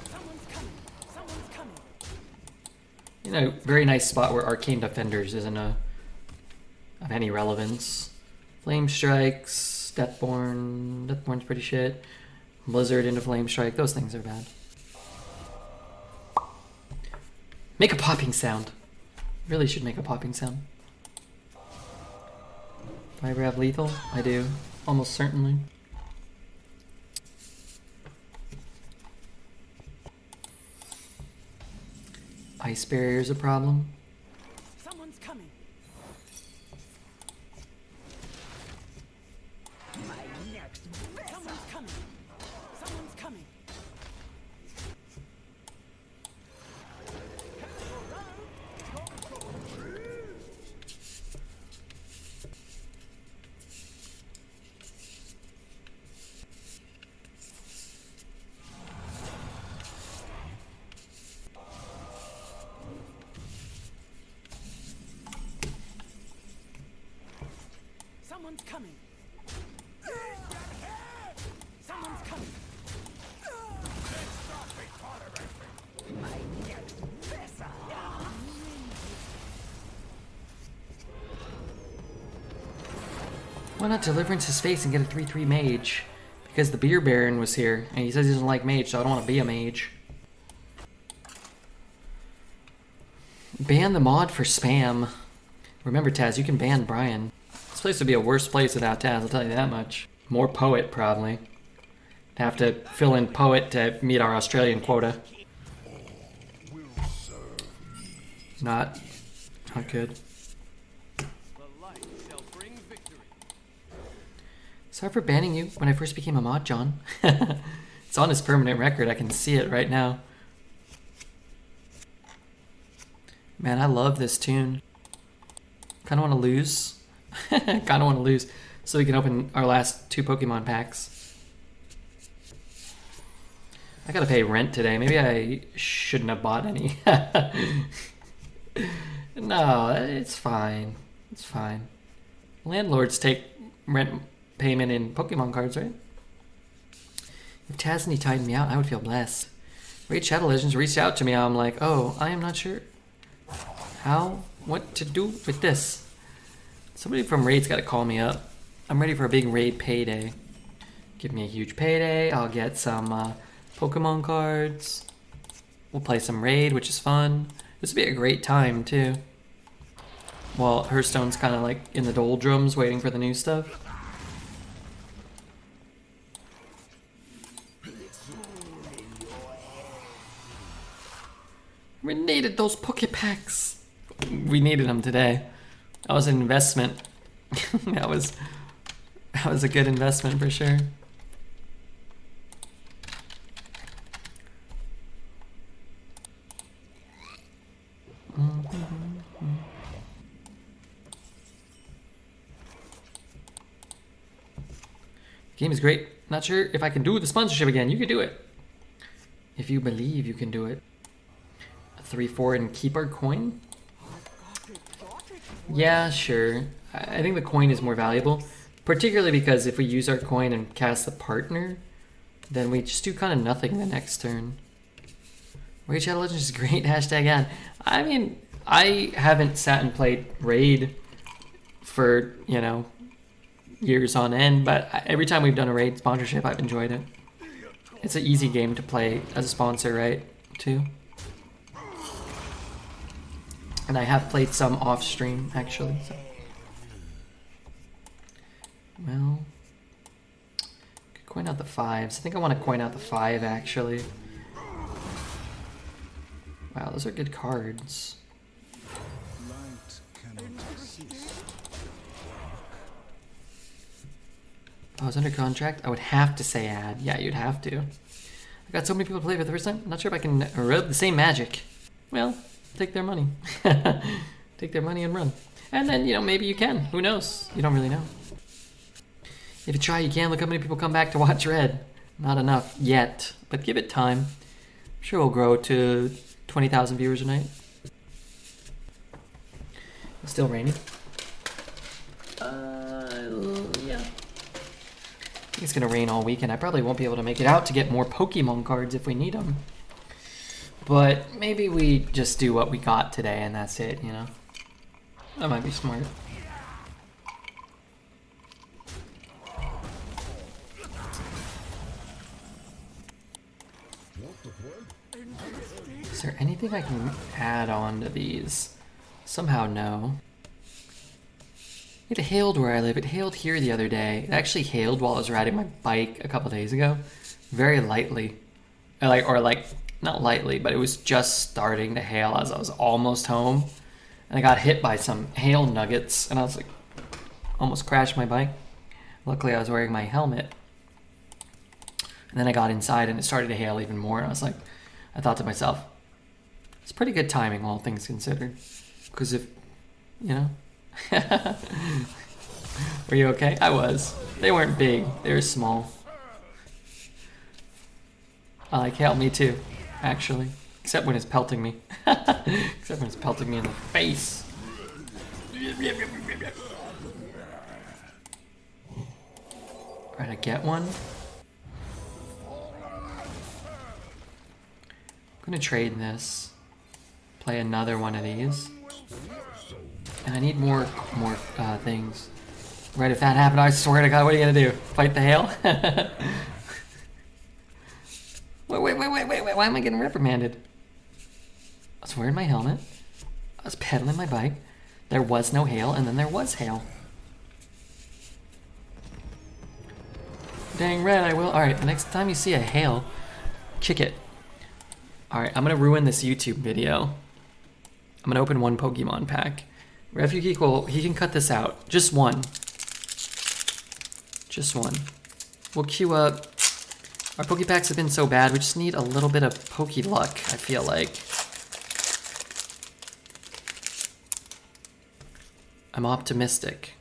Someone's coming. Someone's coming. You know, very nice spot where Arcane Defenders isn't of any relevance. Flame Strikes, Deathborn. Deathborn's pretty shit. Blizzard into Flame Strike. Those things are bad. Make a popping sound. Really should make a popping sound. Do I ever have lethal? I do. Almost certainly. Ice barrier's a problem. Someone's coming. My next Someone's coming. Someone's coming. Someone's coming. Someone's coming. My next vessel. Why not Deliverance his face and get a 3/3 mage? Because the Beer Baron was here, and he says he doesn't like mage, so I don't want to be a mage. Ban the mod for spam. Remember, Taz, you can ban Brian. This place would be a worse place without Taz, I'll tell you that much. More poet, probably. Have to fill in poet to meet our Australian quota. Not good. The light shall bring victory. Sorry for banning you when I first became a mod, John. It's on his permanent record, I can see it right now. Man, I love this tune. Kinda wanna lose. Kinda wanna lose so we can open our last 2 Pokemon packs. I gotta pay rent today. Maybe I shouldn't have bought any. No, it's fine. It's fine. Landlords take rent payment in Pokemon cards, right? If Tasney tightened me out, I would feel blessed. Raid Shadow Legends reached out to me. I'm like, oh, I am not sure what to do with this. Somebody from Raid's got to call me up. I'm ready for a big Raid payday. Give me a huge payday. I'll get some Pokemon cards. We'll play some Raid, which is fun. This would be a great time, too. While Hearthstone's kind of like in the doldrums waiting for the new stuff. We needed those Pokepacks. We needed them today. That was an investment. that was a good investment for sure. Game is great. Not sure if I can do the sponsorship again. You can do it. If you believe you can do it. 3/4 and keep our coin? Yeah, sure. I think the coin is more valuable. Particularly because if we use our coin and cast the partner, then we just do kind of nothing the next turn. Raid Shadow Legends is great. Hashtag ad. I mean, I haven't sat and played Raid for, you know, years on end, but every time we've done a Raid sponsorship, I've enjoyed it. It's an easy game to play as a sponsor, right? Too. And I have played some off stream, actually. So. Well, could coin out the 5s. I think I want to coin out the 5, actually. Wow, those are good cards. Light cannot cease. If I was under contract, I would have to say ad. Yeah, you'd have to. I got so many people to play for the first time. I'm not sure if I can rub the same magic. Well, take their money. Take their money and run. And then, you know, maybe you can. Who knows? You don't really know. If you try, you can. Look how many people come back to watch Red. Not enough yet, but give it time. I'm sure we'll grow to 20,000 viewers a night. It's still raining. Yeah. I think it's gonna rain all weekend. I probably won't be able to make it out to get more Pokemon cards if we need them. But maybe we just do what we got today and that's it, you know? That might be smart. Is there anything I can add on to these? Somehow, no. It hailed where I live. It hailed here the other day. It actually hailed while I was riding my bike a couple days ago. Very lightly. Not lightly, but it was just starting to hail as I was almost home. And I got hit by some hail nuggets, and I was like, almost crashed my bike. Luckily, I was wearing my helmet. And then I got inside, and it started to hail even more. And I thought to myself, it's pretty good timing, all things considered. Because if, you know. Were you okay? I was. They weren't big, they were small. I like hail, me too, actually. Except when it's pelting me. Except when it's pelting me in the face. Alright, I get one. I'm gonna trade this. Play another one of these. And I need more things. Right, if that happened, I swear to God, what are you gonna do? Fight the hail? wait, why am I getting reprimanded? I was wearing my helmet. I was pedaling my bike. There was no hail, and then there was hail. Dang red, I will. Alright, the next time you see a hail, kick it. Alright, I'm gonna ruin this YouTube video. I'm gonna open one Pokemon pack. Refugeek he can cut this out. Just one. Just one. We'll queue up. Our Pokepacks have been so bad, we just need a little bit of Poke luck, I feel like. I'm optimistic.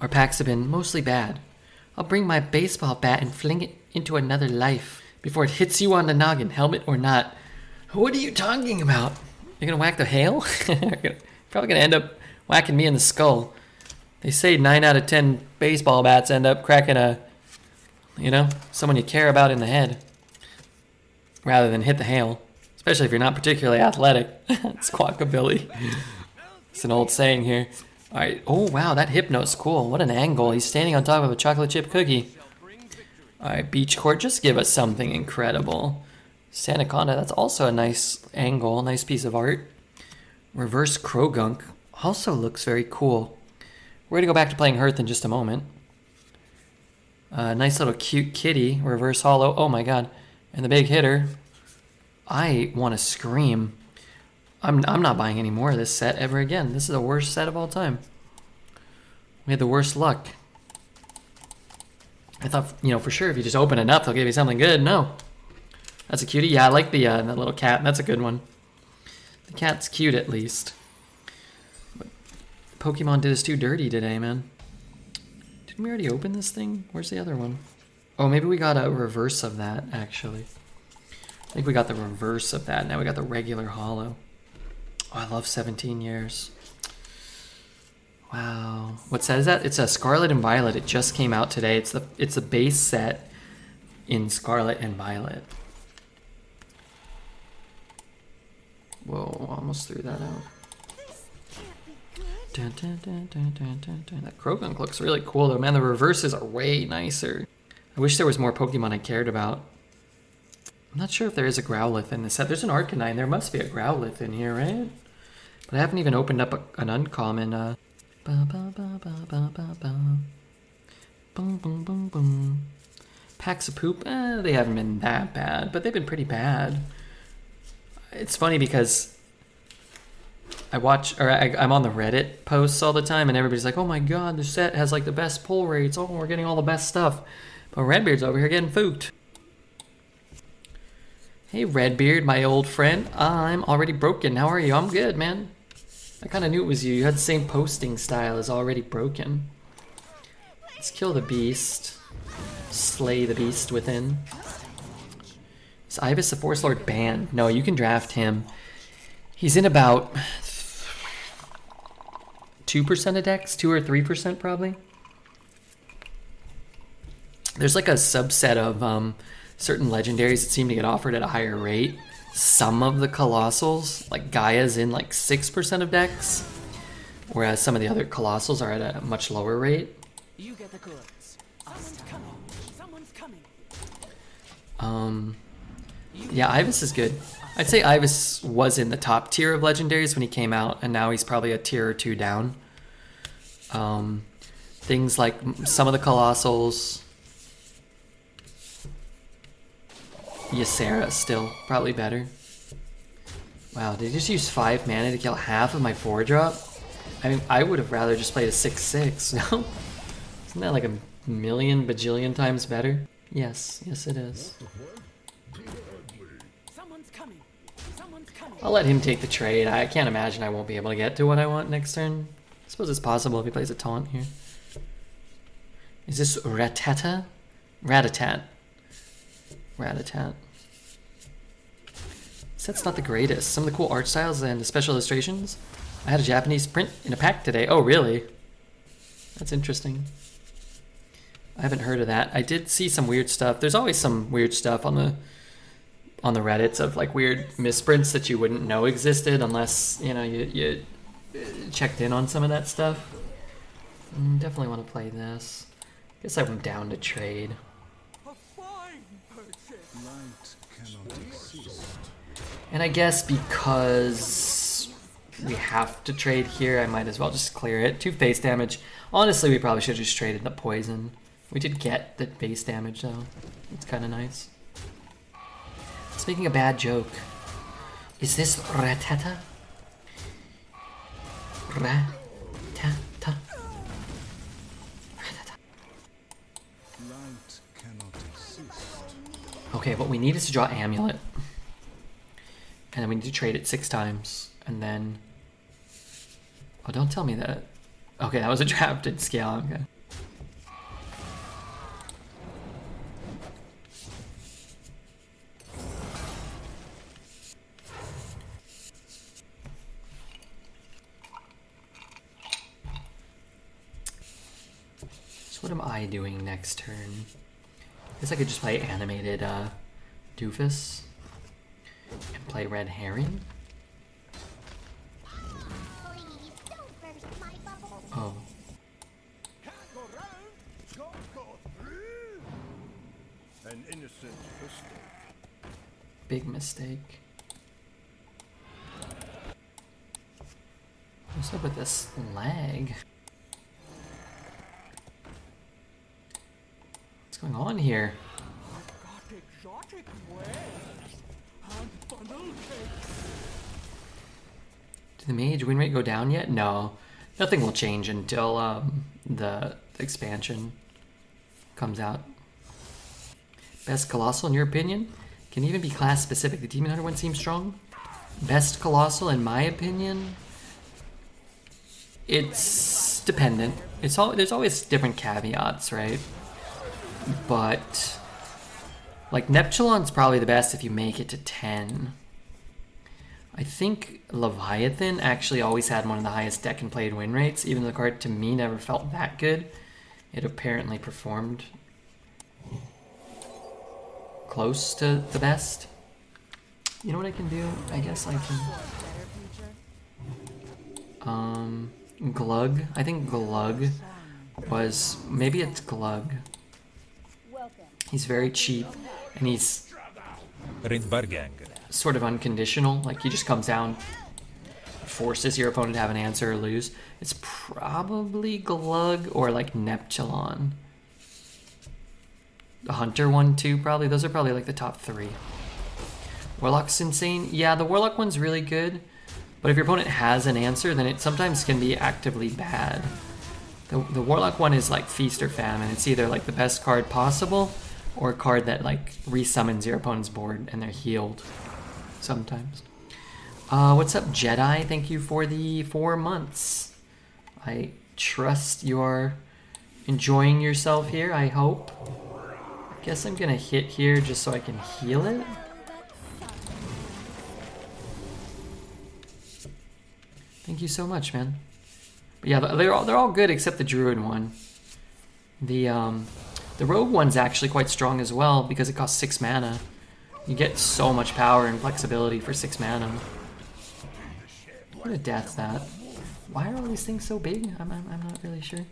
Our packs have been mostly bad. I'll bring my baseball bat and fling it into another life before it hits you on the noggin, helmet or not. What are you talking about? You're gonna whack the hail? Probably gonna end up whacking me in the skull. They say 9 out of 10 baseball bats end up cracking someone you care about in the head. Rather than hit the hail. Especially if you're not particularly athletic. It's Quackabilly. It's an old saying here. Alright, oh wow, that Hypno's cool. What an angle. He's standing on top of a chocolate chip cookie. Alright, Beach Court, just give us something incredible. Sanaconda, that's also a nice angle, nice piece of art. Reverse Krogunk also looks very cool. We're gonna go back to playing Hearth in just a moment. Nice little cute kitty, reverse hollow, oh my god. And the big hitter. I want to scream. I'm not buying any more of this set ever again. This is the worst set of all time. We had the worst luck. I thought, for sure if you just open it up, they'll give you something good. No. That's a cutie. Yeah, I like the that little cat. That's a good one. The cat's cute at least. But Pokemon did us too dirty today, man. Didn't we already open this thing? Where's the other one? Oh, maybe we got a reverse of that, actually. I think we got the reverse of that. Now we got the regular hollow. Oh, I love 17 years. Wow. What set is that? It's a Scarlet and Violet. It just came out today. It's the base set in Scarlet and Violet. Whoa, almost threw that out. Dun, dun, dun, dun, dun, dun, dun. That Krogunk looks really cool though. Man, the reverses are way nicer. I wish there was more Pokemon I cared about. I'm not sure if there is a Growlithe in this set. There's an Arcanine. There must be a Growlithe in here, right? But I haven't even opened up an uncommon. Ba, ba, ba, ba, ba, ba, ba. Boom, boom, boom, boom. Packs of poop? They haven't been that bad, but they've been pretty bad. It's funny because I'm on the Reddit posts all the time, and everybody's like, "Oh my God, the set has like the best pull rates. Oh, we're getting all the best stuff." But Redbeard's over here getting fooked. Hey Redbeard, my old friend. I'm already broken. How are you? I'm good, man. I kind of knew it was you. You had the same posting style as already broken. Let's kill the beast. Slay the beast within. Is Ibis the Forest Lord banned? No, you can draft him. He's in about 2% of decks, 2 or 3% probably. There's like a subset of certain legendaries that seem to get offered at a higher rate. Some of the Colossals, like Gaia's in like 6% of decks, whereas some of the other Colossals are at a much lower rate. You get the goods. Someone's coming. Someone's coming. Yeah, Ibis is good. I'd say Ibis was in the top tier of legendaries when he came out, and now he's probably a tier or 2 down. Things like some of the Colossals. Ysera still, probably better. Wow, did he just use 5 mana to kill half of my 4-drop? I mean, I would have rather just played a 6/6, no? Isn't that like a million bajillion times better? Yes, yes it is. Someone's coming. Someone's coming. I'll let him take the trade. I can't imagine I won't be able to get to what I want next turn. I suppose it's possible if he plays a taunt here. Is this Rattata? Ratatat. Ratatat. Set's not the greatest. Some of the cool art styles and the special illustrations. I had a Japanese print in a pack today. Oh, really? That's interesting. I haven't heard of that. I did see some weird stuff. There's always some weird stuff on the Reddits of like weird misprints that you wouldn't know existed unless, you know, you checked in on some of that stuff. Definitely want to play this. Guess I'm down to trade. A fine purchase. Light cannot exist. And I guess because we have to trade here, I might as well just clear it. 2 face damage. Honestly, we probably should have just traded the poison. We did get the base damage though. It's kind of nice. It's making a bad joke. Is this Ratata? Ratata? Ratata. Light cannot exist. Okay, what we need is to draw Amulet. And then we need to trade it 6 times. And then... Oh, don't tell me that. Okay, that was a drafted scale. Okay. So what am I doing next turn? I guess I could just play animated Doofus and play Red Herring. Oh, Can't go round, don't go through. An innocent mistake. big mistake. What's up with this lag? What's going on here? Got exotic wares and funnel cakes. Did the mage win rate go down yet? No. Nothing will change until the expansion comes out. Best Colossal in your opinion? Can even be class specific. The Demon Hunter one seems strong. Best Colossal in my opinion? It's dependent. There's always different caveats, right? But like Neptulon's probably the best if you make it to 10. I think Leviathan actually always had one of the highest deck and played win rates, even though the card to me never felt that good. It apparently performed close to the best. You know what I can do? I guess I can... Glug. I think Glug was... Maybe it's Glug. He's very cheap, and he's Rindbargang. sort of unconditional. Like, he just comes down, forces your opponent to have an answer or lose. It's probably Glug or, like, Neptulon. The Hunter one, too, probably. Those are probably, like, the top 3. Warlock's insane. Yeah, the Warlock one's really good. But if your opponent has an answer, then it sometimes can be actively bad. The Warlock one is like feast or famine. It's either like the best card possible or a card that like resummons your opponent's board and they're healed sometimes. What's up, Jedi? Thank you for the 4 months. I trust you're enjoying yourself here, I hope. I guess I'm gonna hit here just so I can heal it. Thank you so much, man. But yeah, they're all good except the Druid one. The Rogue one's actually quite strong as well because it costs 6 mana. You get so much power and flexibility for 6 mana. What a death that. Why are all these things so big? I'm not really sure.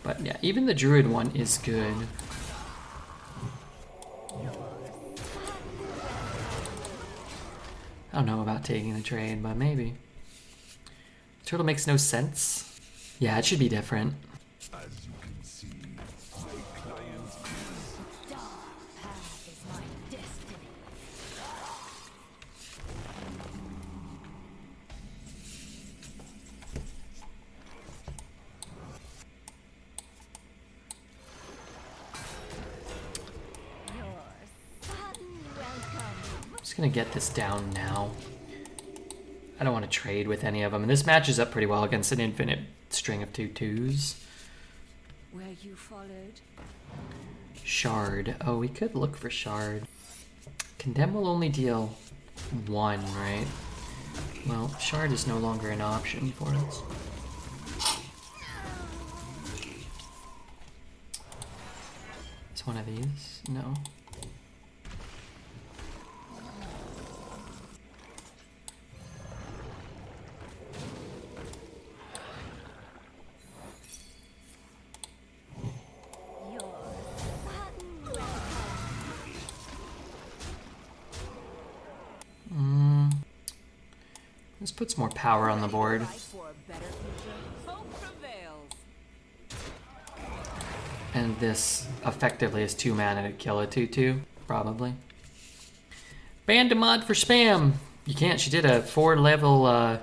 But yeah, even the Druid one is good. I don't know about taking the trade, but maybe. Turtle makes no sense. Yeah, it should be different. As you can see, my client's I'm just gonna get this down now. I don't want to trade with any of them. And this matches up pretty well against an infinite string of 2/2s. Where you followed? Shard. Oh, we could look for Shard. Condemn will only deal 1, right? Well, Shard is no longer an option for us. It's one of these. No. This puts more power on the board. Fight for a better future. Hope prevails. And this effectively is 2 mana to kill a 2/2, probably. Banned a mod for spam! You can't, she did a 4-level,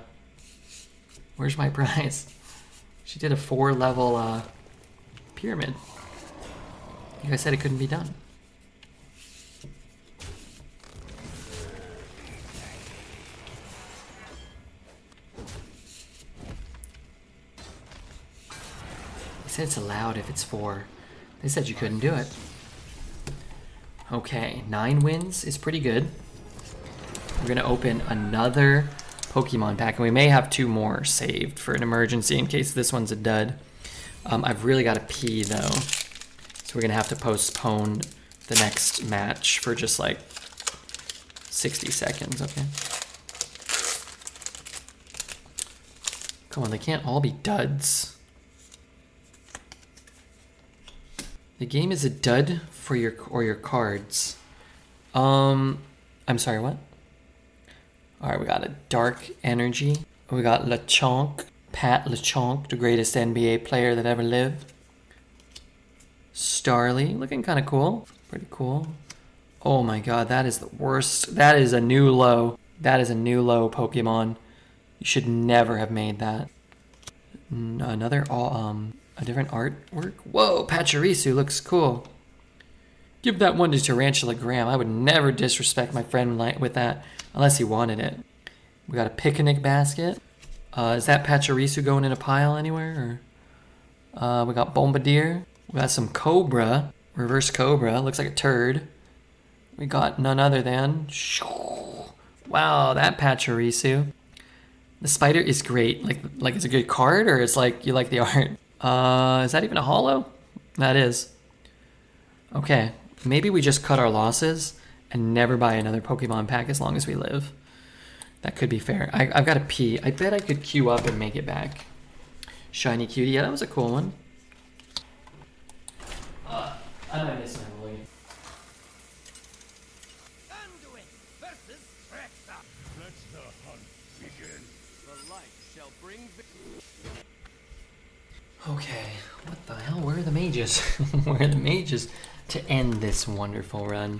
where's my prize? She did a 4-level, pyramid. You guys said it couldn't be done. They said it's allowed if it's 4. They said you couldn't do it. Okay, 9 wins is pretty good. We're gonna open another Pokemon pack, and we may have 2 more saved for an emergency in case this one's a dud. I've really got to pee though, so we're gonna have to postpone the next match for just like 60 seconds, okay? Come on, they can't all be duds. The game is a dud for your cards. I'm sorry, what? Alright, we got a Dark Energy. We got LeChonk, Pat LeChonk, the greatest NBA player that ever lived. Starly, looking kind of cool. Pretty cool. Oh my god, that is the worst. That is a new low. That is a new low Pokemon. You should never have made that. Another a different artwork. Whoa, Pachirisu looks cool. Give that one to Tarantula Graham. I would never disrespect my friend with that unless he wanted it. We got a picnic basket. Is that Pachirisu going in a pile anywhere? Or we got Bombardier. We got some Cobra. Reverse Cobra. Looks like a turd. We got none other than... Wow, that Pachirisu. The spider is great. Like it's a good card, or it's like you like the art? Is that even a holo? That is. Okay, maybe we just cut our losses and never buy another Pokemon pack as long as we live. That could be fair. I've got to pee. I bet I could queue up and make it back. Shiny Cutie. Yeah, that was a cool one. I might miss my Lily. Anduin versus Rexa. Let the hunt begin. The light shall bring victory. Okay, what the hell? Where are the mages? Where are the mages to end this wonderful run?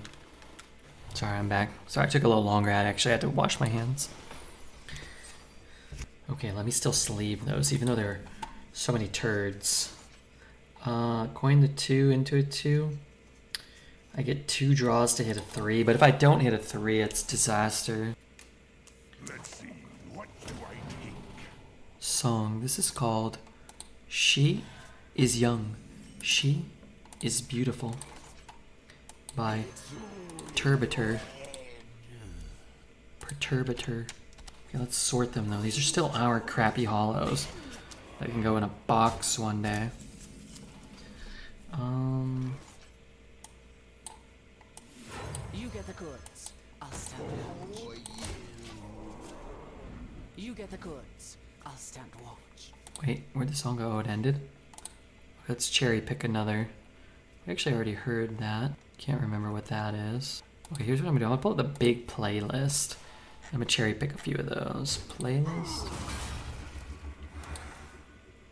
Sorry, I'm back. Sorry, it took a little longer. I actually had to wash my hands. Okay, let me still sleeve those, even though there are so many turds. Coin the 2 into a 2. I get 2 draws to hit a 3, but if I don't hit a 3, it's disaster. Let's see, what do I think? Song. This is called She is Young. She is Beautiful by Perturbator. Perturbator. Okay, let's sort them though. These are still our crappy hollows that can go in a box one day. You get the goods. I'll stand watch. You get the goods. I'll stand watch. Wait, where'd the song go? Oh, it ended? Let's cherry pick another. We actually already heard that. Can't remember what that is. Okay, here's what I'm gonna do. I'm gonna pull up the big playlist. I'm gonna cherry pick a few of those. Playlist?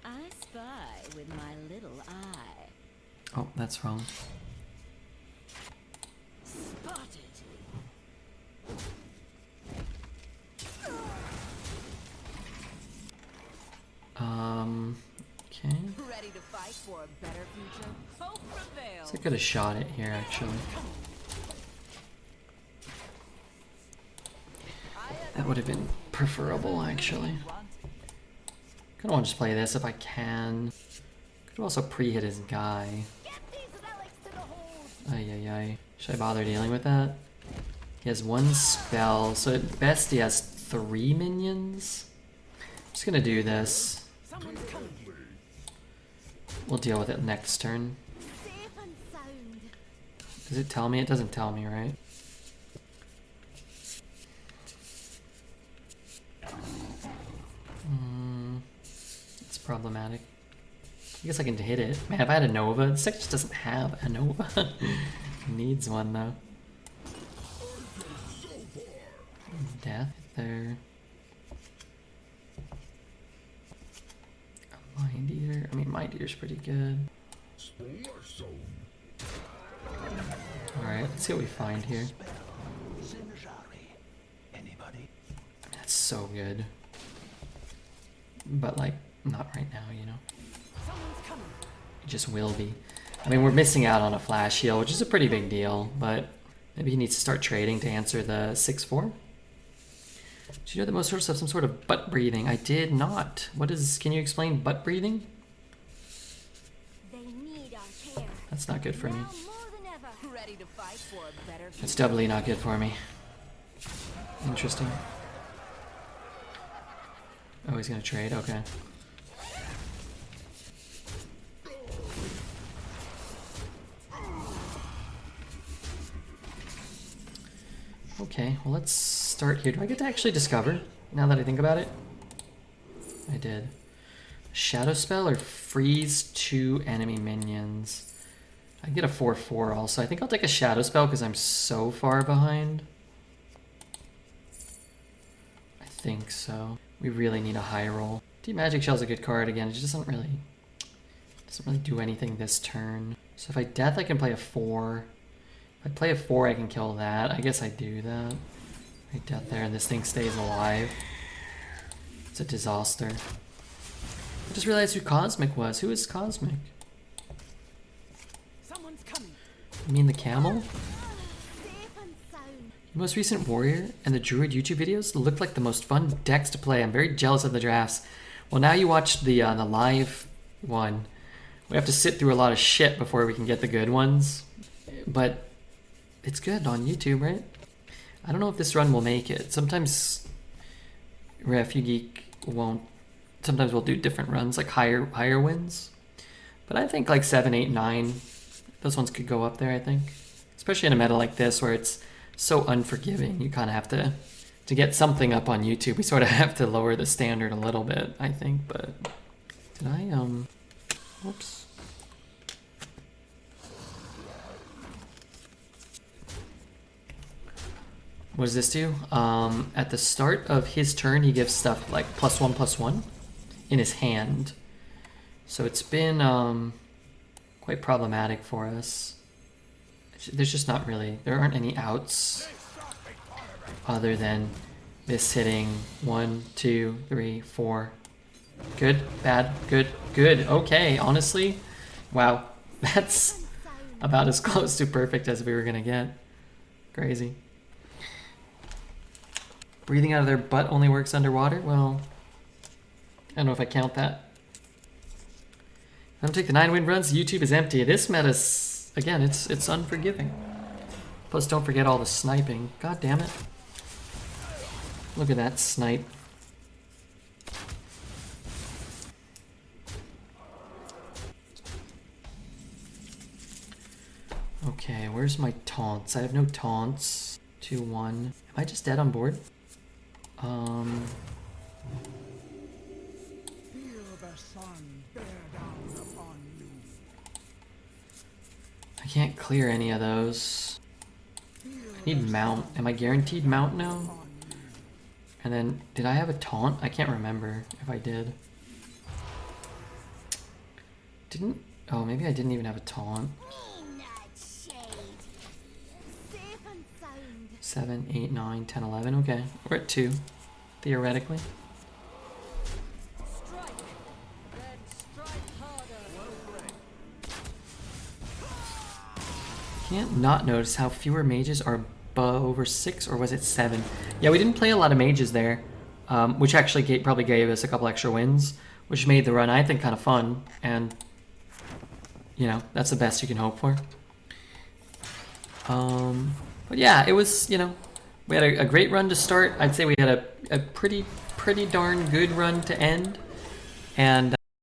I spy with my little eye. Oh, that's wrong. Spotted. Okay. Ready to fight for a better future? Hope prevails. I could have shot it here, actually. That would have been preferable, actually. Kind of want to just play this if I can. Could also pre-hit his guy. Get these relics to the hold. Ay, ay, ay. Should I bother dealing with that? He has 1 spell, so at best he has 3 minions. I'm just gonna do this. Someone's coming. We'll deal with it next turn. Safe and sound. Does it tell me? It doesn't tell me, right? It's problematic. I guess I can hit it. Man, if I had a Nova, this deck just doesn't have a Nova. It needs one though. Death there. A Mind Eater. I mean, Mind Eater's pretty good. Alright, let's see what we find here. That's so good. But, like, not right now, you know? It just will be. I mean, we're missing out on a flash heal, which is a pretty big deal, but maybe he needs to start trading to answer the 6-4. Did you know that most herbs have some sort of butt breathing? I did not. What is, can you explain butt breathing? They need our care. That's not good for me. Now more than ever. Ready to fight for a better future. That's doubly not good for me. Interesting. Oh, he's gonna trade? Okay. Okay, well let's start here. Do I get to actually discover, now that I think about it? I did. Shadow spell or freeze 2 enemy minions? I get a 4/4 also. I think I'll take a shadow spell because I'm so far behind. I think so. We really need a high roll. Deep Magic Shell's a good card again. It just doesn't really do anything this turn. So if I death, I can play a 4. If I play a 4, I can kill that. I guess I do that. I death there, and this thing stays alive. It's a disaster. I just realized who Cosmic was. Who is Cosmic? Someone's coming. You mean the camel? Safe and sound. The most recent Warrior and the Druid YouTube videos looked like the most fun decks to play. I'm very jealous of the drafts. Well, now you watched the live one. We have to sit through a lot of shit before we can get the good ones. But it's good on YouTube, right? I don't know if this run will make it. Sometimes RefuGeek won't. Sometimes we'll do different runs, like higher wins. But I think like 7, 8, 9, those ones could go up there, I think. Especially in a meta like this where it's so unforgiving. You kind of have to get something up on YouTube. We sort of have to lower the standard a little bit, I think. But did I, whoops. What does this do? At the start of his turn, he gives stuff like +1/+1 in his hand. So it's been quite problematic for us. There's just not really, there aren't any outs other than this hitting 1, 2, 3, 4. Good, bad, good, good. Okay, honestly, wow, that's about as close to perfect as we were gonna get. Crazy. Breathing out of their butt only works underwater? Well, I don't know if I count that. If I don't take the 9 win runs, YouTube is empty. This meta's, again, it's unforgiving. Plus, don't forget all the sniping. God damn it. Look at that snipe. Okay, where's my taunts? I have no taunts. 2-1. Am I just dead on board? I can't clear any of those. I need mount. Am I guaranteed mount now? And then, did I have a taunt? I can't remember if I did. Didn't, oh, maybe I didn't even have a taunt. 7, 8, 9, 10, 11. Okay, we're at 2, theoretically. Strike. Then strike harder. Can't not notice how fewer mages are over 6, or was it 7? Yeah, we didn't play a lot of mages there, which actually probably gave us a couple extra wins, which made the run, I think, kind of fun. And, you know, that's the best you can hope for. But yeah, it was, you know, we had a great run to start. I'd say we had a pretty darn good run to end. And